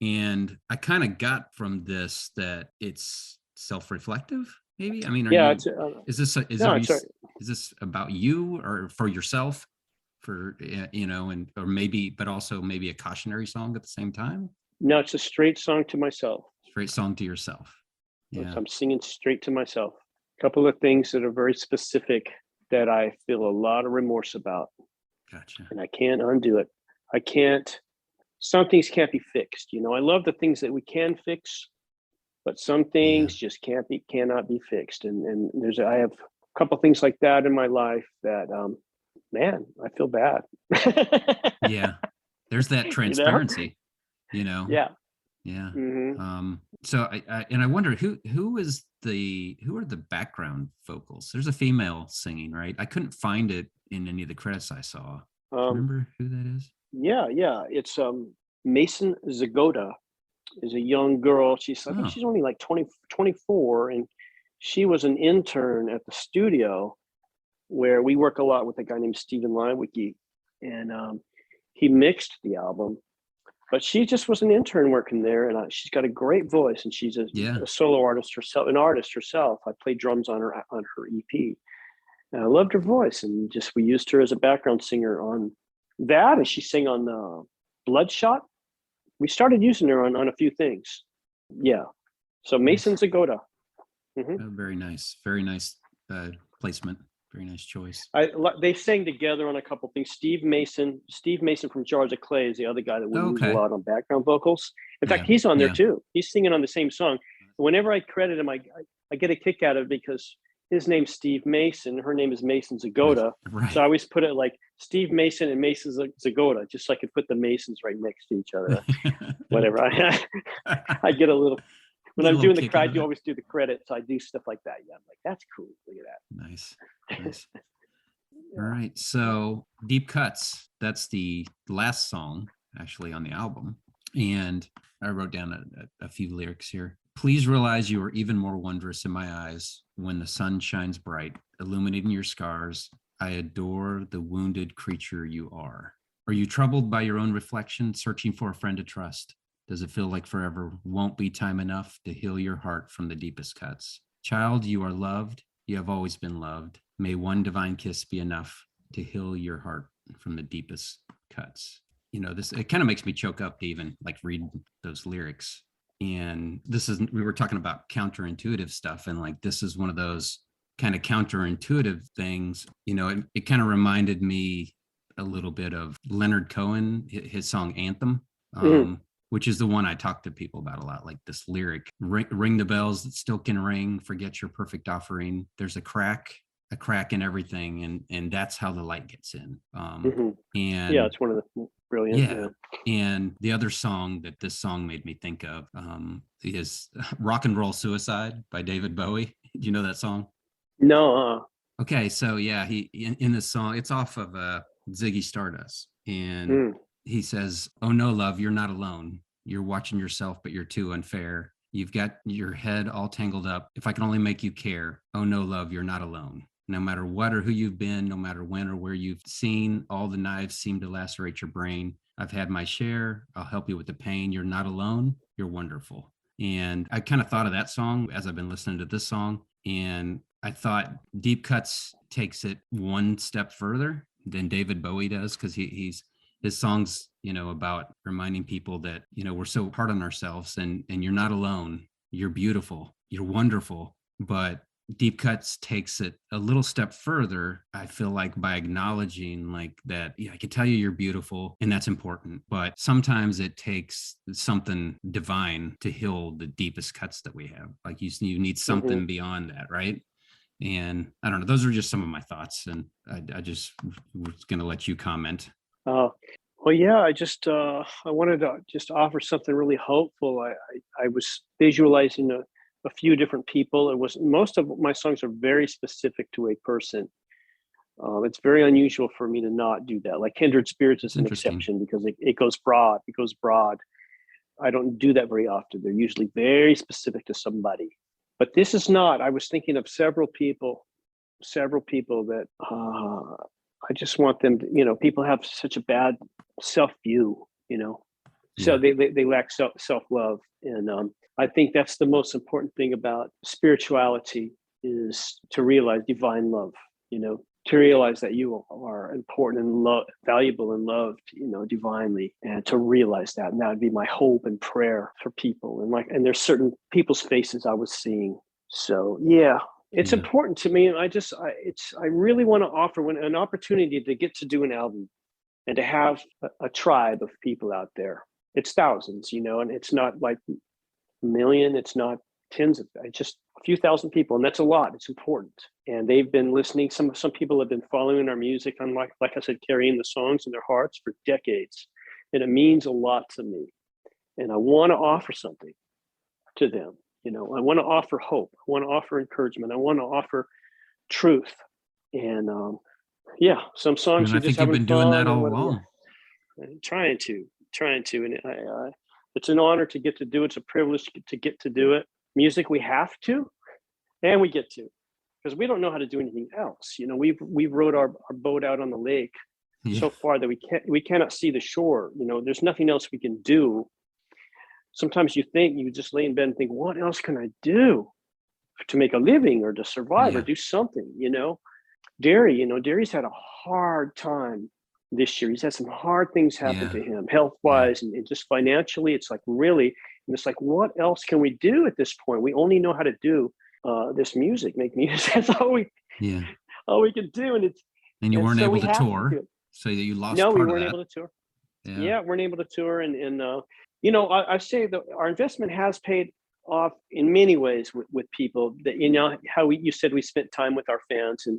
And I kind of got from this that it's self-reflective, maybe? I mean, is this about you or for yourself? For you know, and or maybe, but also maybe a cautionary song at the same time. No, it's a straight song to myself. Straight song to yourself. Yeah, I'm singing straight to myself. A couple of things that are very specific that I feel a lot of remorse about. Gotcha. And I can't undo it. Some things can't be fixed. You know, I love the things that we can fix, but some things just cannot be fixed. And I have a couple of things like that in my life that man, I feel bad. Yeah. There's that transparency, you know? Yeah. Yeah. Mm-hmm. So I wonder who are the background vocals? There's a female singing, right? I couldn't find it in any of the credits I saw. Remember who that is? Yeah. It's Mason Zagoda is a young girl. I think she's only like 24, and she was an intern at the studio where we work a lot with a guy named Stephen Leinwicke, and he mixed the album, but she just was an intern working there, and she's got a great voice, and she's a solo artist herself, an artist herself. I played drums on her EP, and I loved her voice, and we used her as a background singer on that, and she sang on Bloodshot. We started using her on a few things. Yeah, so Mason Zagoda. Very nice placement. Very nice choice. They sang together on a couple things. Steve Mason from Jars of Clay is the other guy that we use a lot on background vocals. In fact, he's on there too. He's singing on the same song. Whenever I credit him, I get a kick out of it because his name's Steve Mason. Her name is Mason Zagota. Right. So I always put it like Steve Mason and Mason Zagota, just so I could put the Masons right next to each other. Whatever. I get a little, when I'm doing the crowd, you always do the credits. So I do stuff like that. Yeah, I'm like, that's cool. Look at that. Nice. All right. So Deep Cuts, that's the last song actually on the album. And I wrote down a few lyrics here. Please realize you are even more wondrous in my eyes when the sun shines bright, illuminating your scars. I adore the wounded creature you are. Are you troubled by your own reflection, searching for a friend to trust? Does it feel like forever won't be time enough to heal your heart from the deepest cuts? Child, you are loved. You have always been loved. May one divine kiss be enough to heal your heart from the deepest cuts. You know, it kind of makes me choke up to even like read those lyrics. And we were talking about counterintuitive stuff. And like, this is one of those kind of counterintuitive things. You know, it kind of reminded me a little bit of Leonard Cohen, his song Anthem, which is the one I talk to people about a lot. Like this lyric, ring the bells that still can ring, forget your perfect offering. There's a crack in everything. And that's how the light gets in. And yeah, it's one of the brilliant. Yeah. And the other song that this song made me think of is Rock and Roll Suicide by David Bowie. Do you know that song? No. Okay. So yeah, he in this song, it's off of Ziggy Stardust. And he says, oh no, love, you're not alone. You're watching yourself, but you're too unfair. You've got your head all tangled up. If I can only make you care. Oh no, love, you're not alone. No matter what or who you've been, no matter when or where you've seen, all the knives seem to lacerate your brain. I've had my share. I'll help you with the pain. You're not alone. You're wonderful. And I kind of thought of that song as I've been listening to this song. And I thought Deep Cuts takes it one step further than David Bowie does, because his songs, you know, about reminding people that, you know, we're so hard on ourselves and you're not alone. You're beautiful. You're wonderful. But Deep Cuts takes it a little step further, I feel like, by acknowledging like that, yeah, I can tell you you're beautiful and that's important, but sometimes it takes something divine to heal the deepest cuts that we have. Like you need something beyond that, right? And I don't know, those are just some of my thoughts, and I just was going to let you comment. Well, yeah, I wanted to just offer something really hopeful. I was visualizing a few different people. Most of my songs are very specific to a person. It's very unusual for me to not do that. Like Kindred Spirits is an exception because it goes broad. It goes broad. I don't do that very often. They're usually very specific to somebody. But this is not. I was thinking of several people that I just want them to, you know, people have such a bad self-view, you know, so they lack self-love. And I think that's the most important thing about spirituality, is to realize divine love, you know, to realize that you are important and valuable and loved, you know, divinely, and to realize that. And that would be my hope and prayer for people. And there's certain people's faces I was seeing. So yeah, it's important to me. And I really want to offer an opportunity to get to do an album and to have a tribe of people out there. It's thousands, you know, and it's not like a million, it's not tens of, just a few thousand people. And that's a lot. It's important. And they've been listening. Some people have been following our music, and like I said, carrying the songs in their hearts for decades. And it means a lot to me. And I want to offer something to them. You know, I want to offer hope. I want to offer encouragement. I want to offer truth. And some songs. And I think you've been doing that all along. Trying to. And it's an honor to get to do it. It's a privilege to get to do it. Music, we have to, and we get to, because we don't know how to do anything else. You know, we've rowed our boat out on the lake so far that we cannot see the shore. You know, there's nothing else we can do. Sometimes you just lay in bed and think, what else can I do to make a living or to survive or do something, you know? Derry's had a hard time this year. He's had some hard things happen to him, health-wise and just financially. It's like really, and it's like, what else can we do at this point? We only know how to do this music, make music. That's all all we could do. And you weren't so able we to have tour, do. so you lost No, we part of weren't that. able to tour. Yeah. Yeah, weren't able to tour, and I say that our investment has paid off in many ways with people. That how you said we spent time with our fans, and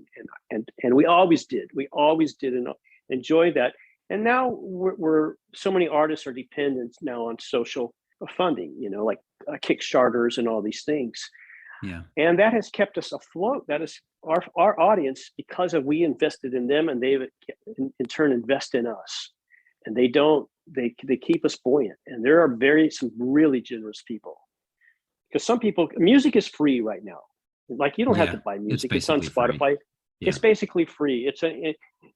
we always did. We always did, and enjoy that. And now we're so many artists are dependent now on social funding. Like Kickstarters and all these things. Yeah. And that has kept us afloat. That is our audience, because of we invested in them, and they in turn invest in us. And they keep us buoyant. And there are some really generous people. Because some people, music is free right now. Like you don't have to buy music. It's on Spotify. Free. Yeah. It's basically free.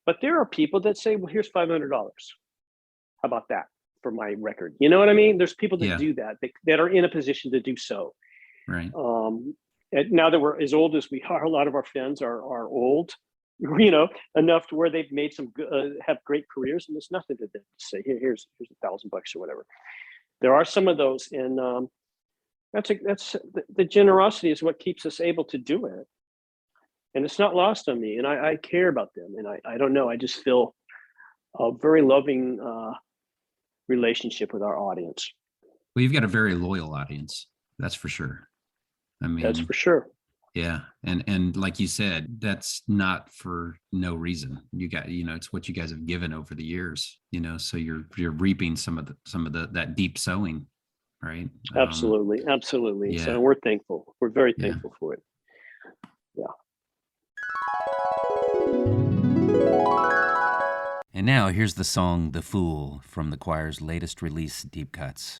But there are people that say, well, here's $500. How about that for my record? You know what I mean? There's people that do that are in a position to do so. Right. And now that we're as old as we are, a lot of our fans are old, enough to where they've made some have great careers, and there's nothing to say, here's $1,000 or whatever. There are some of those, and that's the generosity is what keeps us able to do it, and it's not lost on me. And I care about them, and I don't know. I just feel a very loving relationship with our audience. Well, you've got a very loyal audience, that's for sure. I mean, that's for sure. Yeah. And like you said, that's not for no reason. You got, it's what you guys have given over the years, so you're reaping some of that deep sowing, right? Absolutely. Yeah. So we're thankful. We're very thankful for it. Yeah. And now here's the song "The Fool" from the choir's latest release, Deep Cuts.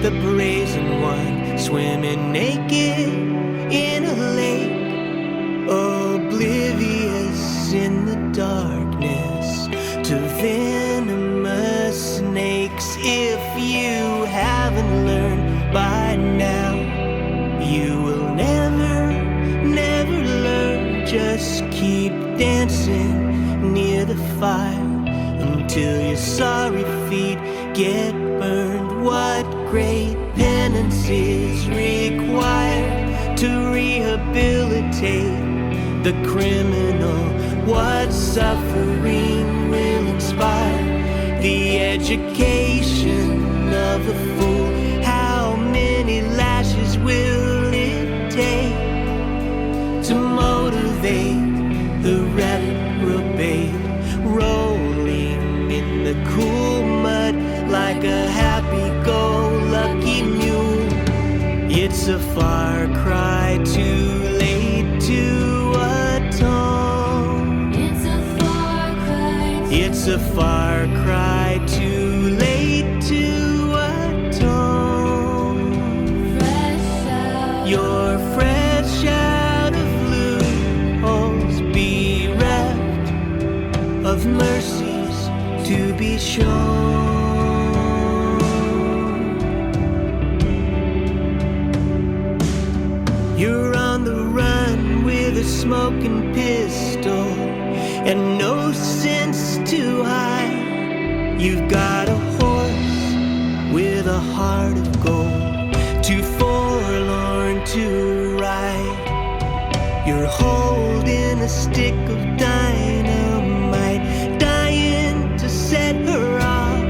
The brazen one, swimming naked in a lake, oblivious in the darkness to venomous snakes. If you haven't learned by now, you will never learn. Just keep dancing near the fire until your sorry feet get burned. What great penance is required to rehabilitate the criminal? What suffering will inspire the education of a fool? How many lashes will it take to motivate the reprobate? Rolling in the cool mud like a happy-go-lucky mule. It's a far cry too late to atone. It's a far cry too late to atone. You're fresh out of loopholes, bereft of mercies to be shown. You're on the run with a smoking pistol and no sense to hide. You've got a horse with a heart of gold, too forlorn to ride. You're holding a stick of dynamite, dying to set her off.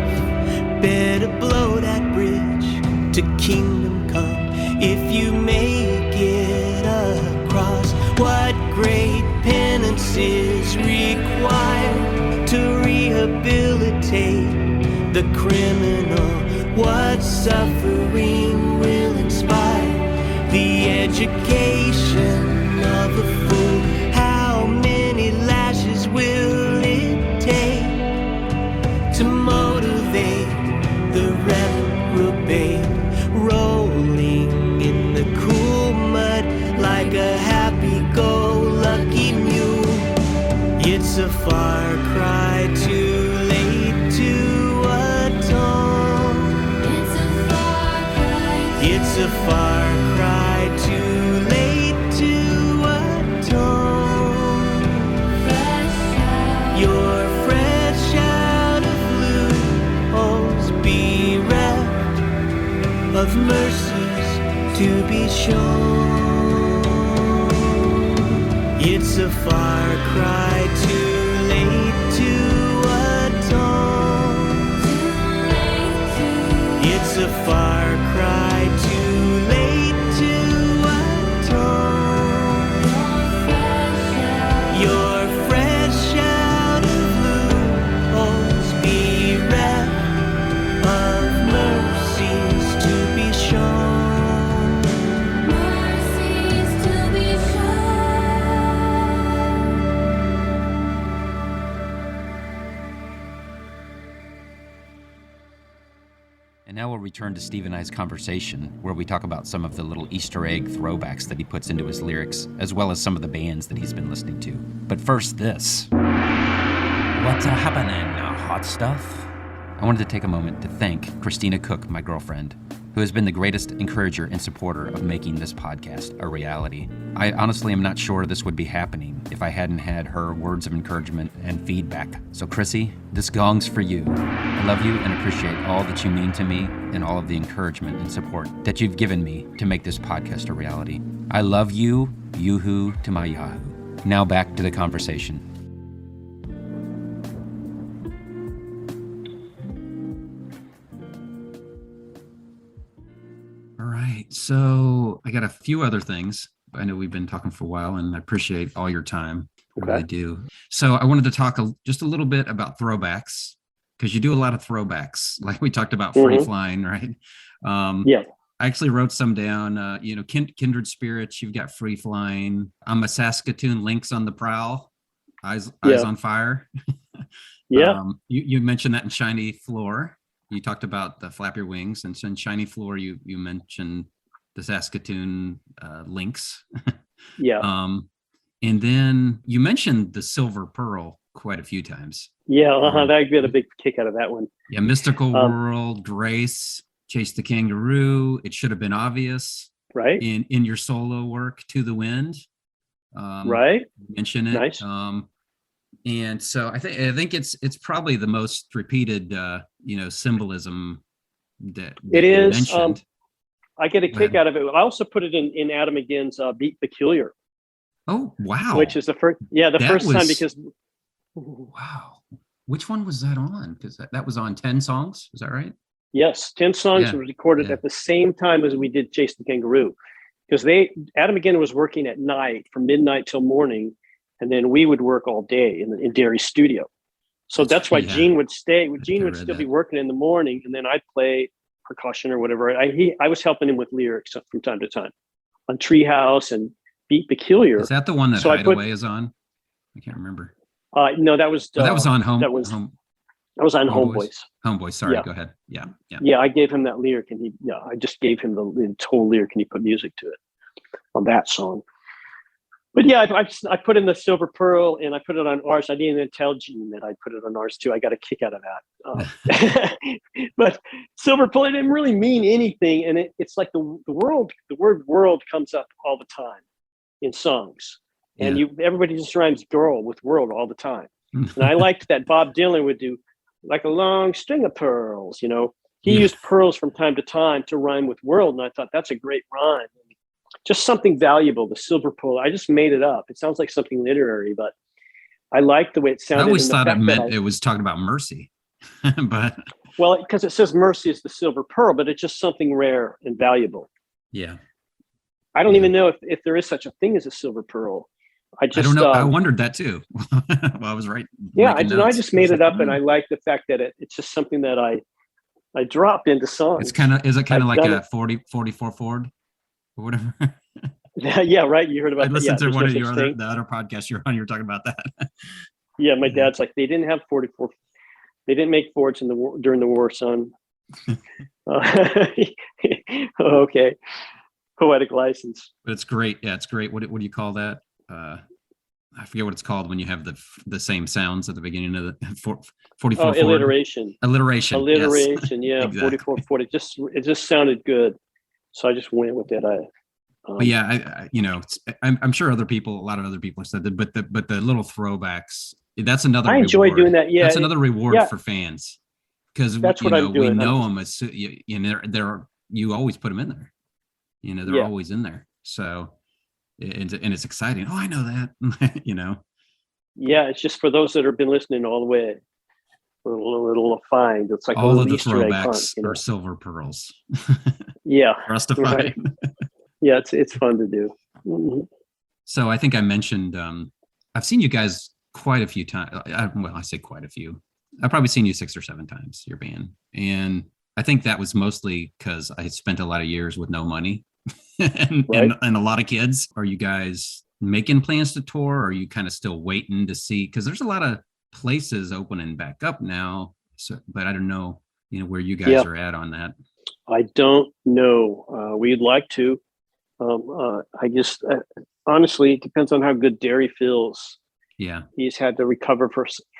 Better blow that bridge to kingdom come if you make it across. What great penance is required to rehabilitate the criminal? What suffering will inspire the education of a fool? How many lashes will it take to motivate the reprobate? Rolling in the cool mud like It's a far cry too late to atone. It's a far cry too late to atone. You're fresh out of loopholes, bereft of mercies to be shown. It's a far cry too late to atone. It's a far cry too late to atone. You're fresh out of loopholes, bereft of mercies to be shown. And now we'll return to Steve and I's conversation, where we talk about some of the little Easter egg throwbacks that he puts into his lyrics, as well as some of the bands that he's been listening to. But first, this. What's happening, hot stuff? I wanted to take a moment to thank Christina Cook, my girlfriend, who has been the greatest encourager and supporter of making this podcast a reality. I honestly am not sure this would be happening if I hadn't had her words of encouragement and feedback. So Chrissy, this gong's for you. I love you and appreciate all that you mean to me and all of the encouragement and support that you've given me to make this podcast a reality. I love you, yoo-hoo to my yahoo. Now back to the conversation. All right, so I got a few other things. I know we've been talking for a while, and I appreciate all your time. Okay. I really do. So I wanted to talk just a little bit about throwbacks, because you do a lot of throwbacks, like we talked about free flying, right? Yeah. I actually wrote some down. Kindred Spirits, you've got free flying. I'm a Saskatoon Lynx on the prowl. Eyes on fire. Yeah. You mentioned that in Shiny Floor. You talked about the Flap Your Wings, and so in Shiny Floor, you mentioned the Saskatoon Lynx. Yeah. And then you mentioned the Silver Pearl quite a few times. Yeah. I get a big kick out of that one. Yeah. Mystical World, Grace, Chase the Kangaroo. It Should Have Been Obvious. Right. In your solo work, To the Wind. Right. Mention it. Nice. And so I think it's probably the most repeated symbolism that it you is. mentioned. I get a kick out of it. I also put it in Adam Again's Beat Peculiar. Oh wow! Which is the first time because wow. Which one was that on? Because that was on 10 songs. Is that right? Yes, 10 songs were recorded at the same time as we did Chase the Kangaroo, because Adam Again was working at night from midnight till morning, and then we would work all day in Derry's studio. So that's why Gene would stay. Gene would still be working in the morning, and then I'd play percussion or whatever. I was helping him with lyrics from time to time on Treehouse and Beat Peculiar. Is that the one that Hideaway is on? I can't remember. No, that was that was on Home. That was on Homeboys. Homeboys. Sorry, go ahead. Yeah. Yeah, I gave him that lyric, and I just gave him the whole lyric, and he put music to it on that song. But yeah, I put in the Silver Pearl, and I put it on ours. I didn't even tell Gene that I put it on ours too. I got a kick out of that. But Silver Pearl, it didn't really mean anything, and it's like the word world comes up all the time in songs, and everybody just rhymes girl with world all the time. And I liked that Bob Dylan would do like a long string of pearls. He used pearls from time to time to rhyme with world, and I thought that's a great rhyme. Just something valuable, the Silver Pearl. I just made it up. It sounds like something literary, but I like the way it sounded. I always thought it meant it was talking about mercy, but because it says mercy is the Silver Pearl, but it's just something rare and valuable. Yeah, I don't even know if there is such a thing as a Silver Pearl. I don't know. I wondered that too. Well, I was right. Yeah, I just made it up, and I like the fact that it's just something that I dropped into songs. Is it kind of like a 44 Ford? Or whatever. Yeah, right. You heard about. I listened to one of the other podcasts you're on. You were talking about that. Yeah, my dad's like, they didn't have 44. They didn't make Fords during the war, son. Okay, poetic license. But it's great. Yeah, it's great. What do you call that? I forget what it's called when you have the same sounds at the beginning of the 44 Oh, alliteration. Yes, Yeah, exactly. 4440. It just sounded good, so I just went with it. But yeah, I'm sure a lot of other people have said that, but the little throwbacks, that's another I enjoy reward. doing that. Yeah, That's another reward yeah, for fans, because that's what I'm we doing. know them as you always put them in there. They're Yeah, always in there. So and it's exciting. Oh, I know that. yeah. It's just for those that have been listening all the way. A little find. It's like a All little of the Easter egg hunt. throwbacks are silver pearls. Yeah, For us to find. right. Yeah, it's fun to do. Mm-hmm. So I think I mentioned I've seen you guys quite a few times. I say quite a few. I've probably seen you 6 or 7 times, your band. And I think that was mostly because I spent a lot of years with no money and, Right. and a lot of kids. Are you guys making plans to tour? Or are you kind of still waiting to see? Because there's a lot of places opening back up now. So, but I don't know, where you guys are at on that. I don't know. We'd like to. I just honestly, it depends on how good Derry feels. Yeah. He's had to recover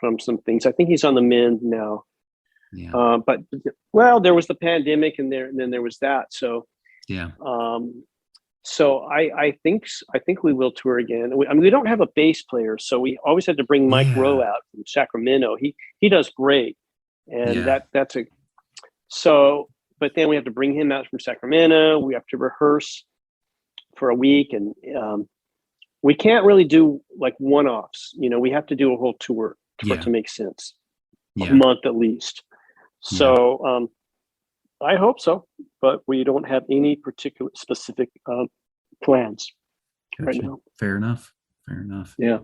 from some things. I think he's on the mend now. Yeah. But well, there was the pandemic, and then there was that. So yeah. So I think we will tour again. We don't have a bass player, so we always had to bring Mike Rowe out from Sacramento. He does great, and that's a so. But then we have to bring him out from Sacramento. We have to rehearse for a week, and we can't really do like one-offs. We have to do a whole tour for it to make sense. A month at least. So I hope so, but we don't have any particular specific plans right now. Fair enough. Yeah.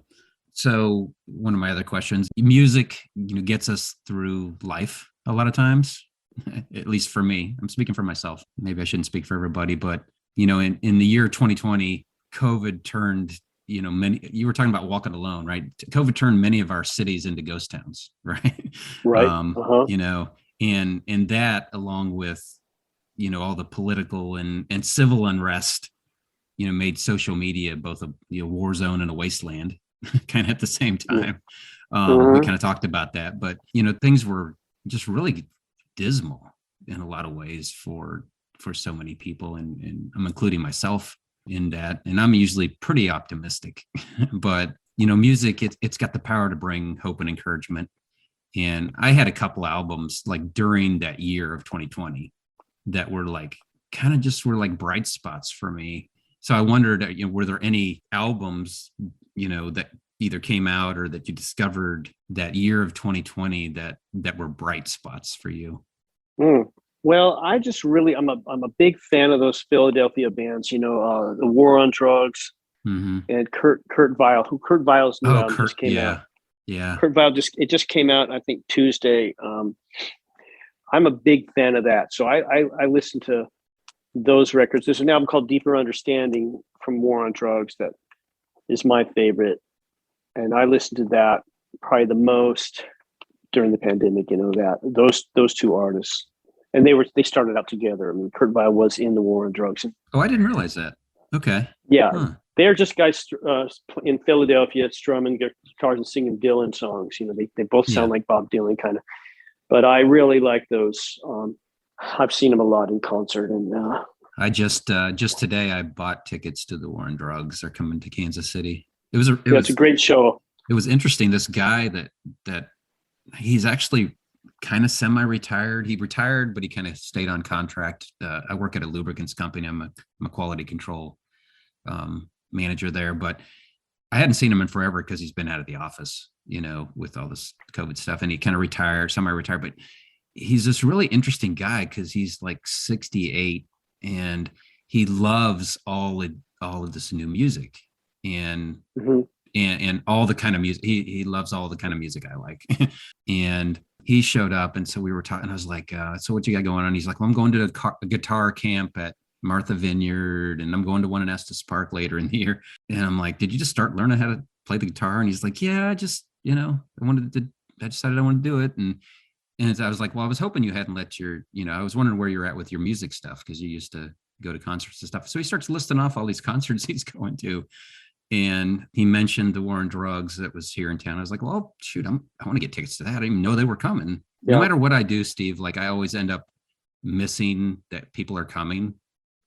So one of my other questions, music, gets us through life a lot of times, at least for me. I'm speaking for myself. Maybe I shouldn't speak for everybody, but in the year 2020, COVID turned, you were talking about walking alone, right? COVID turned many of our cities into ghost towns, right? Right. And that, along with, all the political and civil unrest, made social media both a war zone and a wasteland kind of at the same time. We kind of talked about that, but, things were just really dismal in a lot of ways for so many people. And I'm including myself in that. And I'm usually pretty optimistic, but, music, it's got the power to bring hope and encouragement. And I had a couple albums like during that year of 2020 that were like kind of just were like bright spots for me. So I wondered, were there any albums, that either came out or that you discovered that year of 2020 that were bright spots for you? Well, I just really, I'm a big fan of those Philadelphia bands, the War on Drugs and Kurt Vile, who Kurt Vile's new album just came out. Yeah. Kurt Vile just came out, I think, Tuesday. I'm a big fan of that. So I listen to those records. There's an album called Deeper Understanding from War on Drugs that is my favorite. And I listened to that probably the most during the pandemic, that those two artists. And they started out together. I mean, Kurt Vile was in the War on Drugs. Oh, I didn't realize that. Okay. Yeah. Huh. They're just guys in Philadelphia strumming guitars and singing Dylan songs. They both sound like Bob Dylan kind of. But I really like those. I've seen them a lot in concert. And I just today I bought tickets to the War on Drugs. They're coming to Kansas City. It's a great show. It was interesting. This guy that he's actually kind of semi-retired. He retired, but he kind of stayed on contract. I work at a lubricants company. I'm a quality control manager there, but I hadn't seen him in forever because he's been out of the office, with all this COVID stuff, and he kind of retired, semi-retired, but he's this really interesting guy because he's like 68 and he loves all of this new music and all the kind of music. He loves all the kind of music I like. And he showed up, and so we were talking. I was like, so what you got going on? He's like, well, I'm going to a guitar camp at Martha Vineyard, and I'm going to one in Estes Park later in the year. And I'm like, did you just start learning how to play the guitar? And he's like, yeah, I just, I decided I wanted to do it. And I was like, well, I was hoping you hadn't let I was wondering where you're at with your music stuff, because you used to go to concerts and stuff. So he starts listing off all these concerts he's going to. and he mentioned the War on Drugs that was here in town. I was like, well, shoot, I want to get tickets to that. I didn't even know they were coming. No matter what I do, Steve, like I always end up missing that people are coming.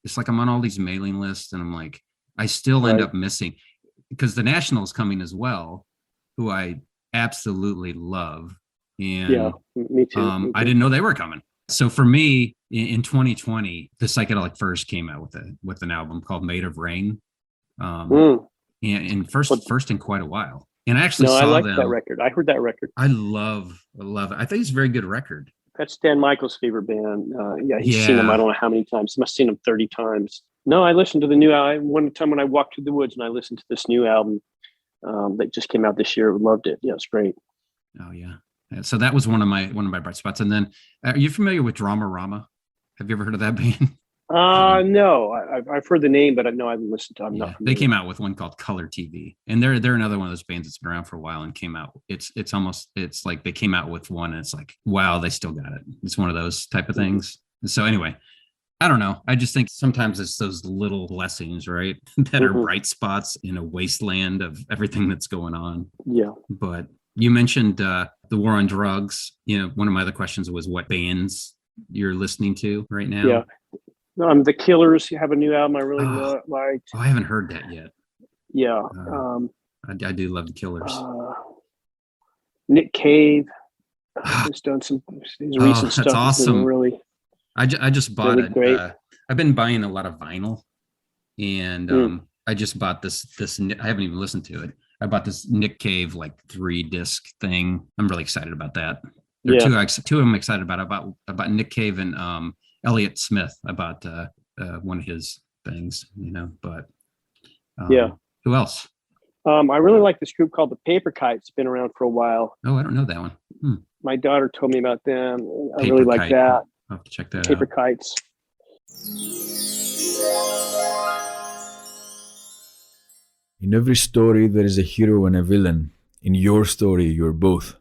It's like I'm on all these mailing lists and I'm like, I still end up missing, because the National is coming as well, who I absolutely love. And Yeah, me too. I didn't know they were coming. So for me, in 2020, the Psychedelic First came out with an album called Made of Rain. And first in quite a while. And I actually saw I like them. that record. I heard that record. I love it. I think it's a very good record. That's Stan Michael's favorite band. He's seen them I don't know how many times. He must have seen them 30 times. No, I listened to the new album. One time when I walked through the woods and I listened to this new album that just came out this year. Loved it. Yeah, it's great. Oh yeah. So that was one of my bright spots. And then, are you familiar with Dramarama? Have you ever heard of that band? No, I've heard the name, but no, I haven't listened to them. They came out with one called Color TV, and they're another one of those bands that's been around for a while and came out. It's like they came out with one, and it's like, wow, they still got it. It's one of those type of things. And so anyway, I don't know. I just think sometimes it's those little blessings, right, that are bright spots in a wasteland of everything that's going on. Yeah. But you mentioned the War on Drugs. You know, one of my other questions was what bands you're listening to right now. Yeah. The Killers have a new album I really liked. Oh, I haven't heard that yet. Yeah. I do love the Killers. Nick Cave has done some recent stuff. That's awesome. Really, I just bought really it. Great. I've been buying a lot of vinyl, and I just bought this. I haven't even listened to it. I bought this Nick Cave like 3-disc thing. I'm really excited about that. There are two I'm excited about. About Nick Cave and Elliott Smith. About one of his things, you know. But who else? I really like this group called the Paper Kites. It's been around for a while. Oh, I don't know that one. My daughter told me about them. I really like that. I'll have to check that out. Paper Kites. In every story, there is a hero and a villain. In your story, you're both.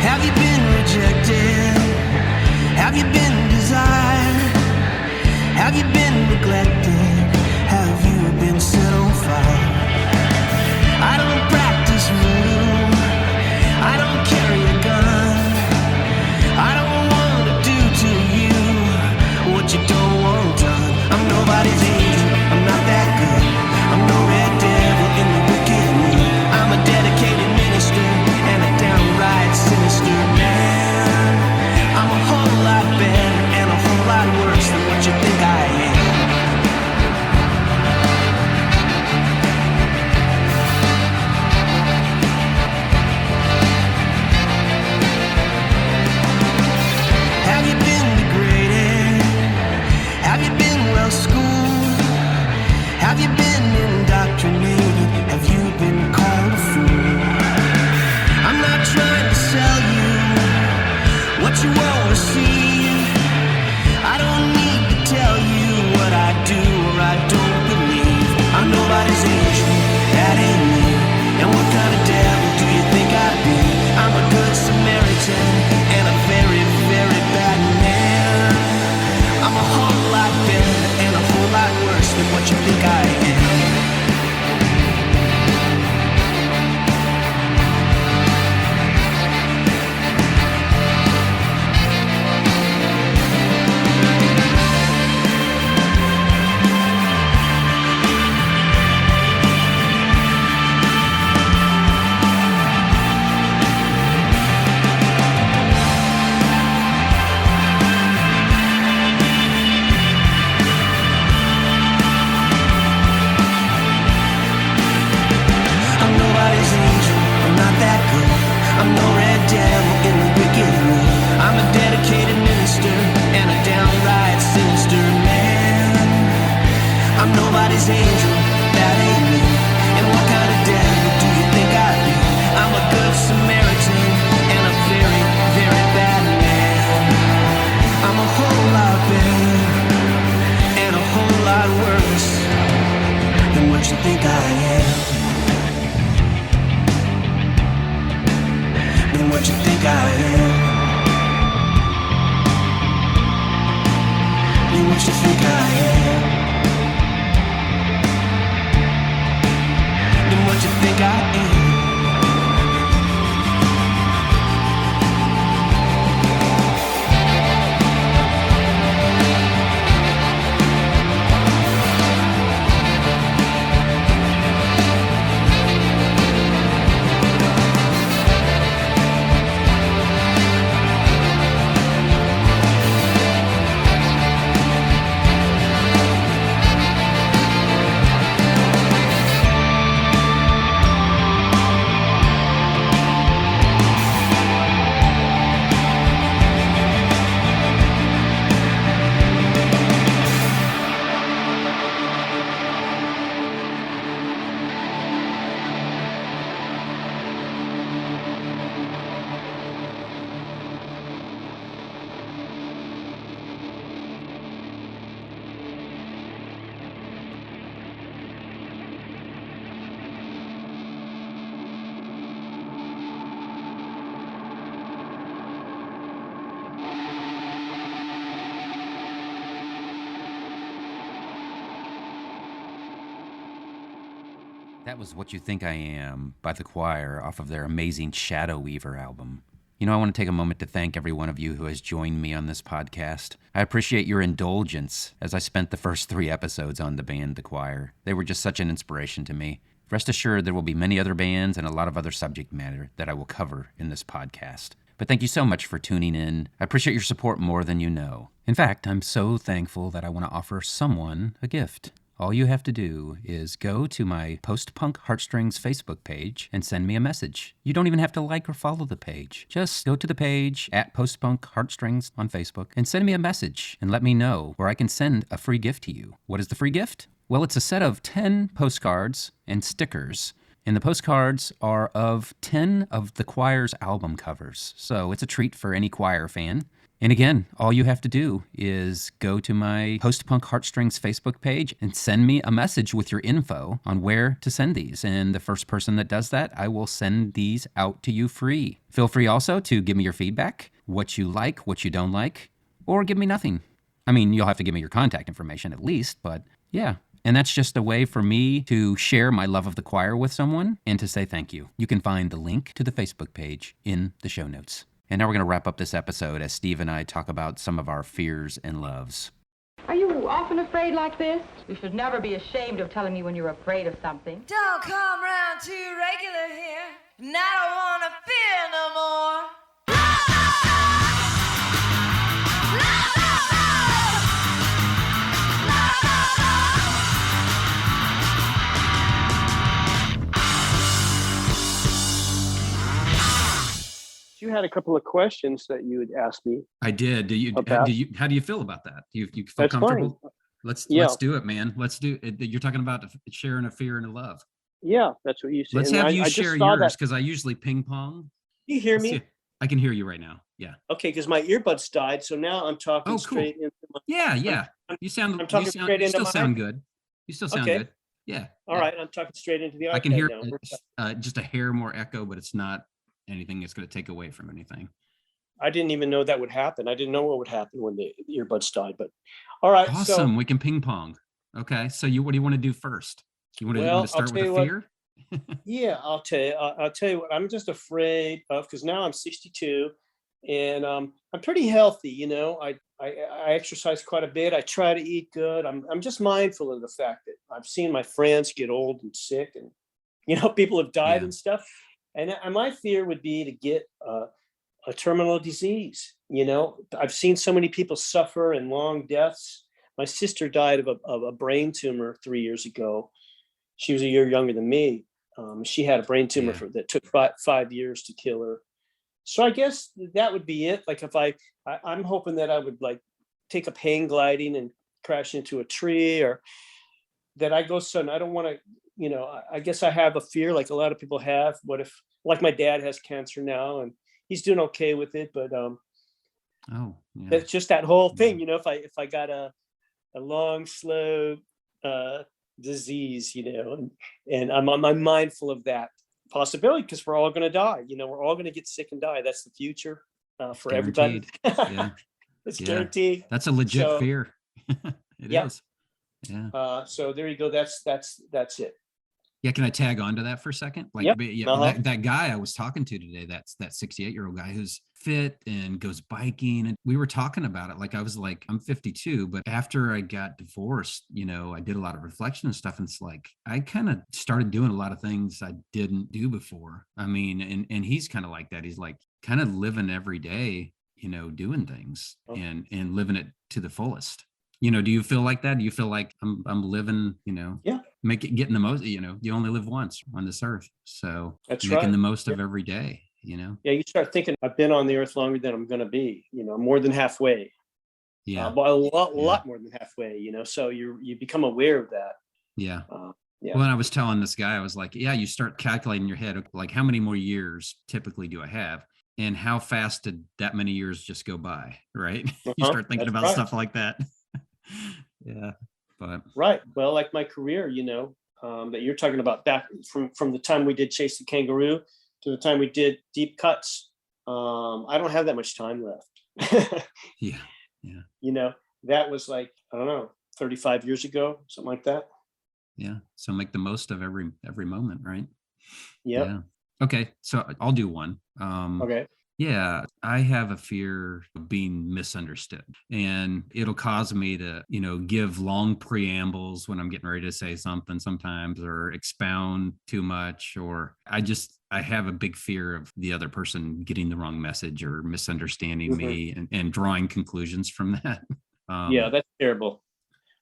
Have you been rejected? Have you been desired? Have you been neglected? Have you been set on fire? I don't practice voodoo. I don't carry a gun. I don't want to do to you what you don't want done. I'm nobody's angel. I'm not that good. I'm no red devil in the wicked mood. I'm a dedicated minister and a downright sinister man. I'm a whole lot better and a whole lot worse than what you think I am. Have you been degraded? Have you been well schooled? Have you been indoctrinated? Have you been called a fool? I'm not trying to sell you what you won't receive. I don't need to tell you what I do or I don't believe. I'm nobody's angel, that ain't me. And what kind of devil do you think I'd be? I'm a good Samaritan and a very, very bad man. I'm a whole lot better and a whole lot worse than what you think I am. I'm nobody's angel, I'm not that good. I'm no red devil in the wicked mood. I'm a dedicated minister and a downright sinister man. Texas angel, that ain't me. And what kind of devil do you think I'd be? I'm a good Samaritan and a very, very bad man. I'm a whole lot better and a whole lot worse than what you think I am. Than what you think I am. Than what you think I am. Than what you think I am. That was What You Think I Am by The Choir off of their amazing Shadow Weaver album. You know, I want to take a moment to thank every one of you who has joined me on this podcast. I appreciate your indulgence as I spent the first 3 episodes on the band The Choir. They were just such an inspiration to me. Rest assured there will be many other bands and a lot of other subject matter that I will cover in this podcast. But thank you so much for tuning in. I appreciate your support more than you know. In fact, I'm so thankful that I want to offer someone a gift. All you have to do is go to my Post-Punk Heartstrings Facebook page and send me a message. You don't even have to like or follow the page. Just go to the page at Post-Punk Heartstrings on Facebook and send me a message and let me know where I can send a free gift to you. What is the free gift? Well, it's a set of 10 postcards and stickers. And the postcards are of 10 of the Choir's album covers. So it's a treat for any Choir fan. And again, all you have to do is go to my Post-Punk Heartstrings Facebook page and send me a message with your info on where to send these. And the first person that does that, I will send these out to you free. Feel free also to give me your feedback, what you like, what you don't like, or give me nothing. I mean, you'll have to give me your contact information at least, but yeah. And that's just a way for me to share my love of the Choir with someone and to say thank you. You can find the link to the Facebook page in the show notes. And now we're going to wrap up this episode as Steve and I talk about some of our fears and loves. Are you often afraid like this? You should never be ashamed of telling me when you're afraid of something. Don't come round too regular here, and I don't want to fear no more. You had a couple of questions that you had asked me. I did. How do you feel about that? Do you feel That's comfortable? fine. Let's do it, man. Let's do it. You're talking about sharing a fear and a love. Yeah, that's what you said. Let's have you share yours because I usually ping pong. You hear me? I can hear you right now. Yeah. Okay, because my earbuds died, so now I'm talking straight into my. Yeah. You still sound good. You still sound good. Yeah. All right, I'm talking straight into the iPad. I can hear now. just a hair more echo, but it's not anything that's going to take away from anything. I didn't even know that would happen. I didn't know what would happen when the earbuds died, but all right. Awesome. So, we can ping pong. Okay. So what do you want to do first? You want to start with a fear? Yeah, I'll tell you what, I'm just afraid of, because now I'm 62 and I'm pretty healthy. You know, I exercise quite a bit. I try to eat good. I'm just mindful of the fact that I've seen my friends get old and sick, and, you know, people have died and stuff. And my fear would be to get a terminal disease. You know, I've seen so many people suffer in long deaths. My sister died of a brain tumor 3 years ago. She was a year younger than me. She had a brain tumor that took 5 years to kill her. So I guess that would be it. Like if I'm hoping that I would like take a hang gliding and crash into a tree, or that I go sudden. I don't want to, I guess I have a fear like a lot of people have. What if, like my dad has cancer now and he's doing okay with it, but that's just that whole thing, if I got a long, slow disease, and I'm mindful of that possibility because we're all going to die. We're all going to get sick and die. That's the future for everybody. Yeah. It's guaranteed. That's a legit fear. It is. Yeah. So there you go. That's it. Yeah. Can I tag on to that for a second? Like, that guy I was talking to today, that's that 68-year-old guy who's fit and goes biking. And we were talking about it. Like, I was like, I'm 52, but after I got divorced, I did a lot of reflection and stuff. And it's like, I kind of started doing a lot of things I didn't do before. I mean, and he's kind of like that. He's like kind of living every day, doing things and living it to the fullest. Do you feel like that? Do you feel like I'm living, getting the most, you only live once on this earth. So that's making the most of every day, Yeah, you start thinking, I've been on the earth longer than I'm going to be, more than halfway. Yeah. But a lot more than halfway, so you become aware of that. Yeah. Yeah. Well, and I was telling this guy, I was like, you start calculating in your head, like, how many more years typically do I have? And how fast did that many years just go by? Right. You start thinking about stuff like that. Yeah. But right. Well, like my career, that you're talking about, back from the time we did Chase the Kangaroo to the time we did Deep Cuts. I don't have that much time left. Yeah. That was like, I don't know, 35 years ago, something like that. Yeah. So make the most of every moment, right? Yep. Yeah. Okay. So I'll do one. Okay. Yeah, I have a fear of being misunderstood, and it'll cause me to, give long preambles when I'm getting ready to say something sometimes, or expound too much, or I have a big fear of the other person getting the wrong message or misunderstanding me and drawing conclusions from that. Yeah, that's terrible.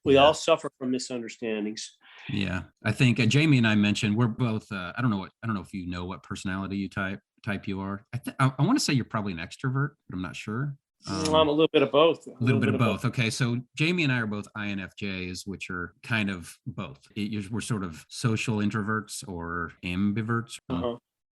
We all suffer from misunderstandings. Yeah, I think Jamie and I mentioned we're both. I don't know if you know what personality type you are. I want to say you're probably an extrovert, but I'm not sure. I'm a little bit of both. A little bit of both. Okay, so Jamie and I are both INFJs, which are kind of both. We're sort of social introverts or ambiverts.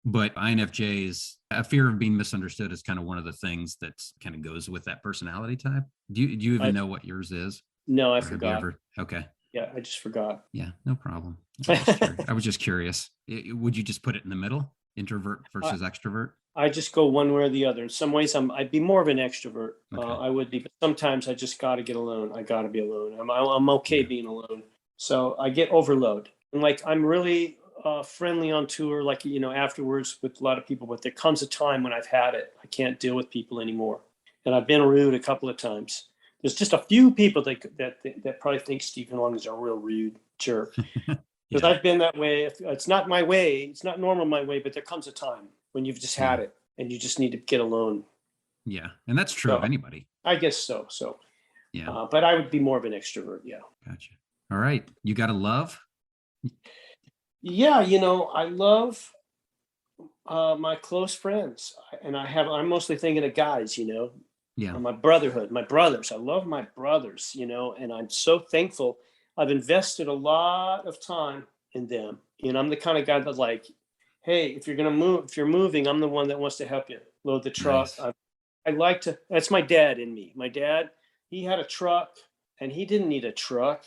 But INFJs, a fear of being misunderstood is kind of one of the things that kind of goes with that personality type. Do you even know what yours is? No, I forgot. Okay. Yeah, I just forgot. Yeah, no problem. I was just curious. Would you just put it in the middle? Introvert versus extrovert? I just go one way or the other. In some ways, I'd be more of an extrovert. Okay. I would be, but sometimes I just got to get alone. I got to be alone. I'm okay being alone. So I get overload. And like, I'm really friendly on tour, like, afterwards with a lot of people, but there comes a time when I've had it. I can't deal with people anymore. And I've been rude a couple of times. There's just a few people that probably think Stephen Long is a real rude jerk. Because I've been that way. It's not my way. It's not normal my way, but there comes a time when you've just had it and you just need to get alone. Yeah. And that's true of anybody. I guess so. Yeah. But I would be more of an extrovert. Yeah. Gotcha. All right. You got a love? Yeah. I love my close friends, and I'm mostly thinking of guys, Yeah. My brotherhood, my brothers. I love my brothers, and I'm so thankful. I've invested a lot of time in them. I'm the kind of guy that, like, hey, if you're moving, I'm the one that wants to help you load the truck. Nice. I like to, that's my dad in me. My dad, he had a truck and he didn't need a truck.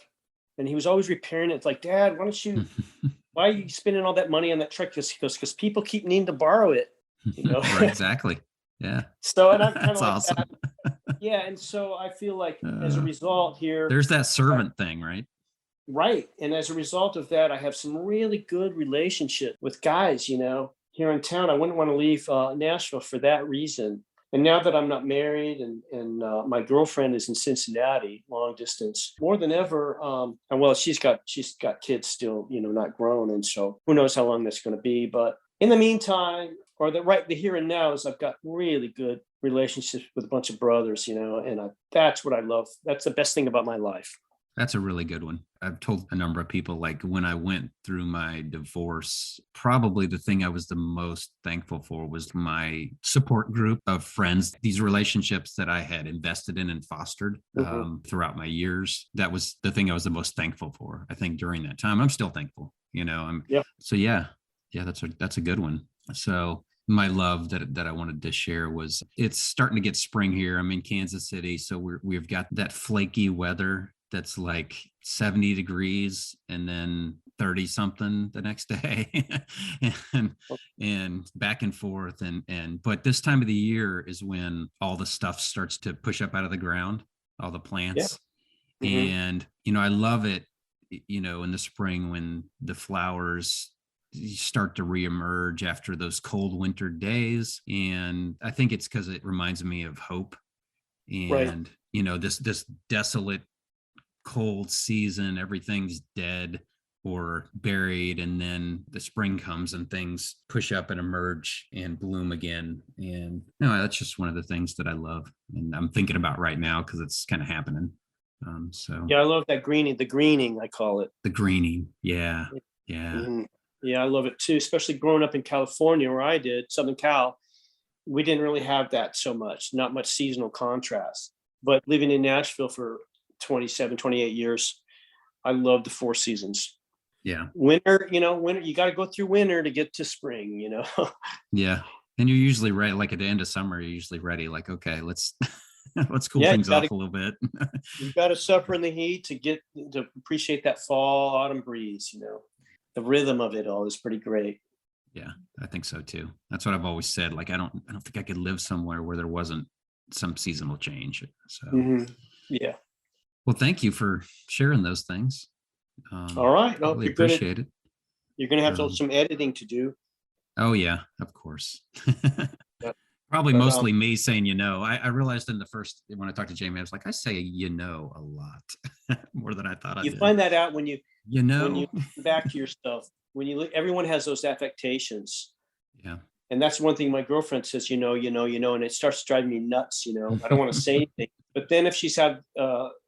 And he was always repairing it. It's like, Dad, why are you spending all that money on that truck? Because people keep needing to borrow it. Right, exactly. Yeah. So, and I'm kind That's of like awesome. that. Yeah. And so I feel like as a result here. There's that servant thing, right? Right. And as a result of that, I have some really good relationship with guys, here in town. I wouldn't want to leave Nashville for that reason. And now that I'm not married and my girlfriend is in Cincinnati, long distance, more than ever. And well, she's got kids still, not grown. And so who knows how long that's going to be. But in the meantime, or the here and now, is I've got really good relationships with a bunch of brothers, and that's what I love. That's the best thing about my life. That's a really good one. I've told a number of people, like when I went through my divorce, probably the thing I was the most thankful for was my support group of friends, these relationships that I had invested in and fostered throughout my years. That was the thing I was the most thankful for, I think, during that time. I'm still thankful, So yeah, that's a good one. So my love that I wanted to share was, it's starting to get spring here. I'm in Kansas City, so we've got that flaky weather that's like 70 degrees and then 30 something the next day and back and forth. But this time of the year is when all the stuff starts to push up out of the ground, all the plants. Yeah. And, I love it, in the spring when the flowers start to reemerge after those cold winter days. And I think it's because it reminds me of hope and, this desolate, cold season, everything's dead or buried, and then the spring comes and things push up and emerge and bloom again. And that's just one of the things that I love and I'm thinking about right now because it's kind of happening. I love that the greening, I call it. The greening. Yeah. Yeah, I love it too, especially growing up in California where I did, Southern Cal. We didn't really have that so much, not much seasonal contrast. But living in Nashville for 27, 28 years, I love the 4 seasons. Yeah. Winter, you got to go through winter to get to spring, Yeah. And you're usually ready, like at the end of summer, you're usually ready, like, okay, let's cool things off a little bit. You got to suffer in the heat to appreciate that fall, autumn breeze, the rhythm of it all is pretty great. Yeah, I think so too. That's what I've always said. Like, I don't think I could live somewhere where there wasn't some seasonal change. So yeah. Well, thank you for sharing those things. All right. I really appreciate it. You're going to have some editing to do. Oh, yeah, of course. Yep. Probably mostly me saying, I realized when I talked to Jamie, I was like, I say, a lot more than I thought I did. You find that out when you listen back to yourself, everyone has those affectations. Yeah. And that's one thing my girlfriend says, and it starts driving me nuts. I don't want to say anything. But then if she's had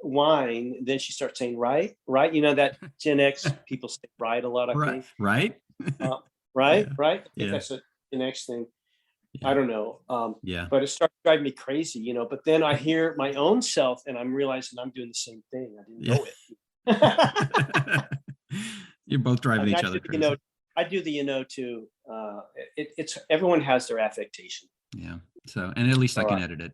wine, then she starts saying, right. That Gen X people say right a lot, I think. Right. Right. Yeah. Right. I think that's a Gen X thing. Yeah. I don't know. But it starts driving me crazy, but then I hear my own self and I'm realizing I'm doing the same thing. I didn't know it. You're both driving each other crazy. I do the too. It's everyone has their affectation. Yeah. So, and at least I can edit it.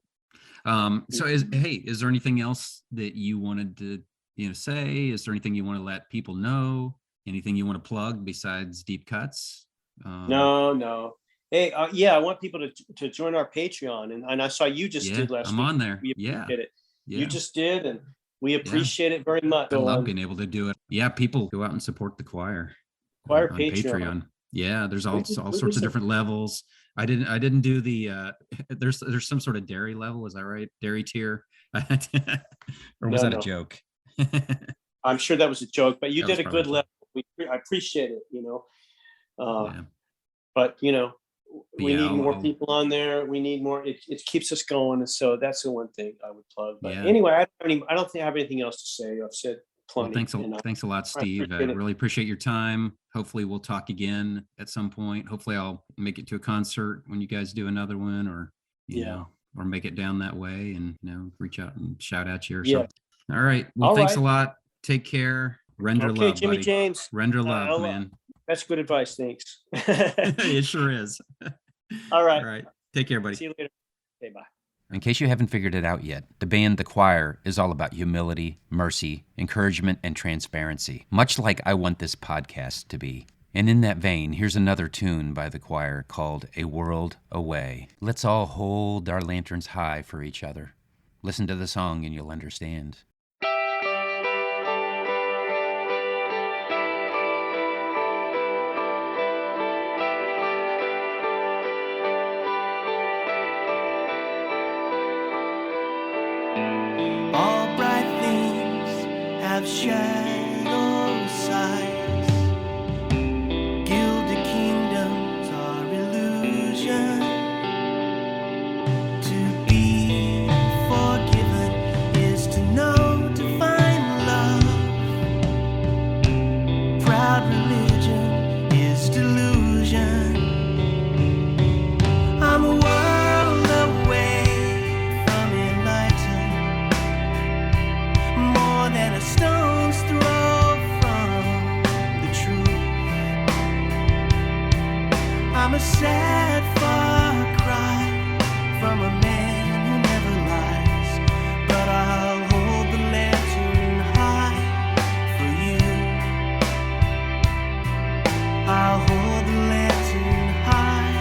So is there anything else that you wanted to, say? Is there anything you want to let people know? Anything you want to plug besides Deep Cuts? No. Hey, I want people to join our Patreon, and I saw you just did last week. I'm on there. We appreciate it. Yeah. You just did, and we appreciate it very much. I love being able to do it. Yeah, people go out and support the choir. Choir on Patreon. Yeah, there's all sorts of different levels. I didn't do the there's some sort of dairy level, is that right? Dairy tier. Or was that a joke? I'm sure that was a joke, but you did a good level. I appreciate it, But we need more people on there. We need more. It keeps us going, and so that's the one thing I would plug. But anyway, I don't think I have anything else to say. I've said plenty. Well, thanks a lot, Steve. I really appreciate your time. Hopefully, we'll talk again at some point. Hopefully, I'll make it to a concert when you guys do another one, or or make it down that way, and reach out and shout at you or something. All right. Well, thanks a lot. Take care. Render love, Jimmy buddy. James. Render love, man. That's good advice. Thanks. It sure is. All right. All right. Take care, buddy. See you later. Okay, bye. In case you haven't figured it out yet, the band The Choir is all about humility, mercy, encouragement, and transparency, much like I want this podcast to be. And in that vein, here's another tune by The Choir called A World Away. Let's all hold our lanterns high for each other. Listen to the song and you'll understand. All bright things have shadow sides. Gilded kingdoms are illusion. To be forgiven is to know, to find love. I'm a sad far cry from a man who never lies, but I'll hold the lantern high for you. I'll hold the lantern high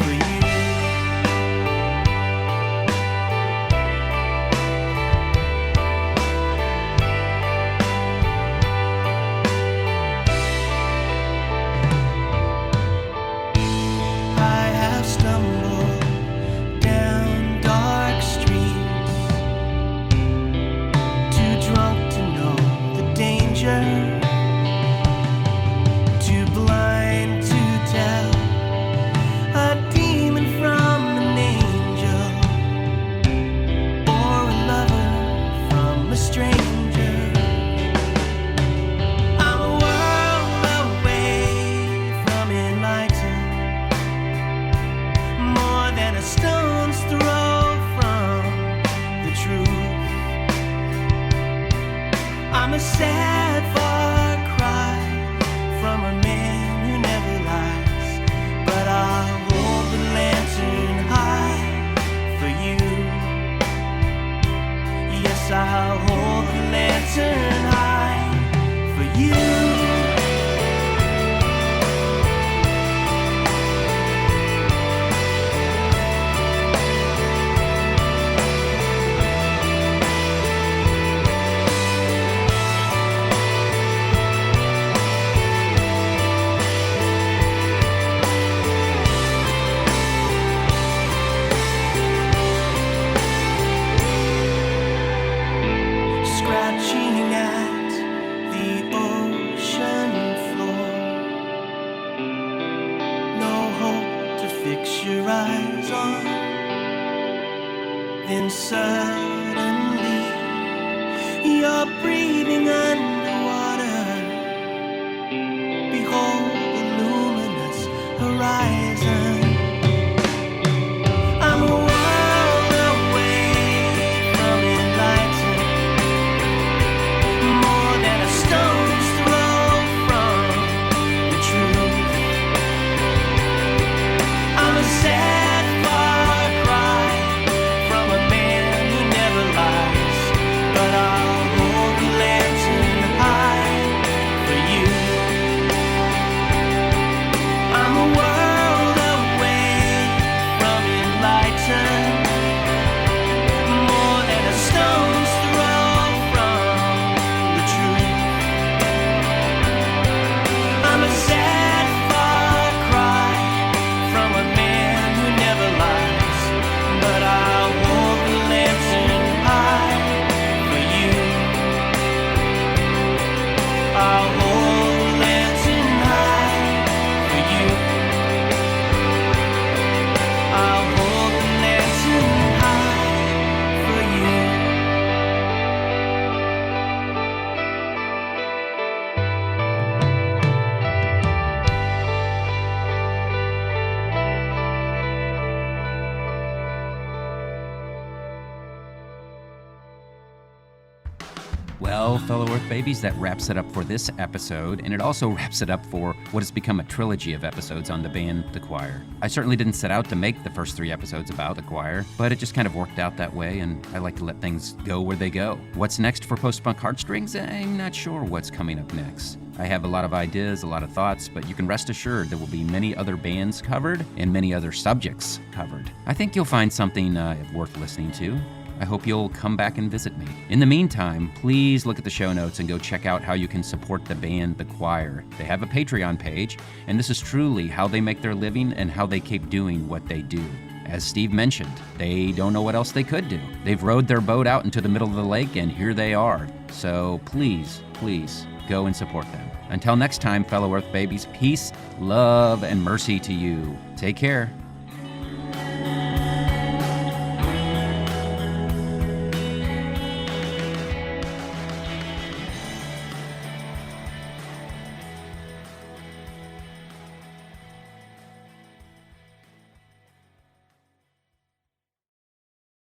for you. I have stumbled down dark streets, too drunk to know the danger, too blind to tell a demon from an angel, or a lover from a stranger. I'm a world away from enlightened, more than a stone's throw from the truth. I'm a sad far cry from a man who never lies, but I'll hold the lantern high for you. Yes, I'll hold the lantern high for you. Scratching at the ocean floor, no hope to fix your eyes on. Then suddenly you're breathing underwater. Behold the luminous horizon. I'm a world away from enlightened, more than a stone's throw from the truth. I'm a sad far cry from a man who never lies, but I'll hold the lantern high for you. I'm a world away from enlightened, more than a stone's throw from the truth. I'm a sad far cry from a man who never lies, but I'll hold the lantern high for you. I'll hold the lantern high for you. I'll hold the lantern high for you. Well, fellow Earth babies, that wraps it up for this episode, and it also wraps it up for what has become a trilogy of episodes on the band The Choir. I certainly didn't set out to make the first 3 episodes about The Choir, but it just kind of worked out that way, and I like to let things go where they go. What's next for Post-Punk Heartstrings? I'm not sure what's coming up next. I have a lot of ideas, a lot of thoughts, but you can rest assured there will be many other bands covered and many other subjects covered. I think you'll find something worth listening to. I hope you'll come back and visit me. In the meantime, please look at the show notes and go check out how you can support the band The Choir. They have a Patreon page, and this is truly how they make their living and how they keep doing what they do. As Steve mentioned, they don't know what else they could do. They've rowed their boat out into the middle of the lake, and here they are. So please, please, go and support them. Until next time, fellow Earth babies, peace, love, and mercy to you. Take care.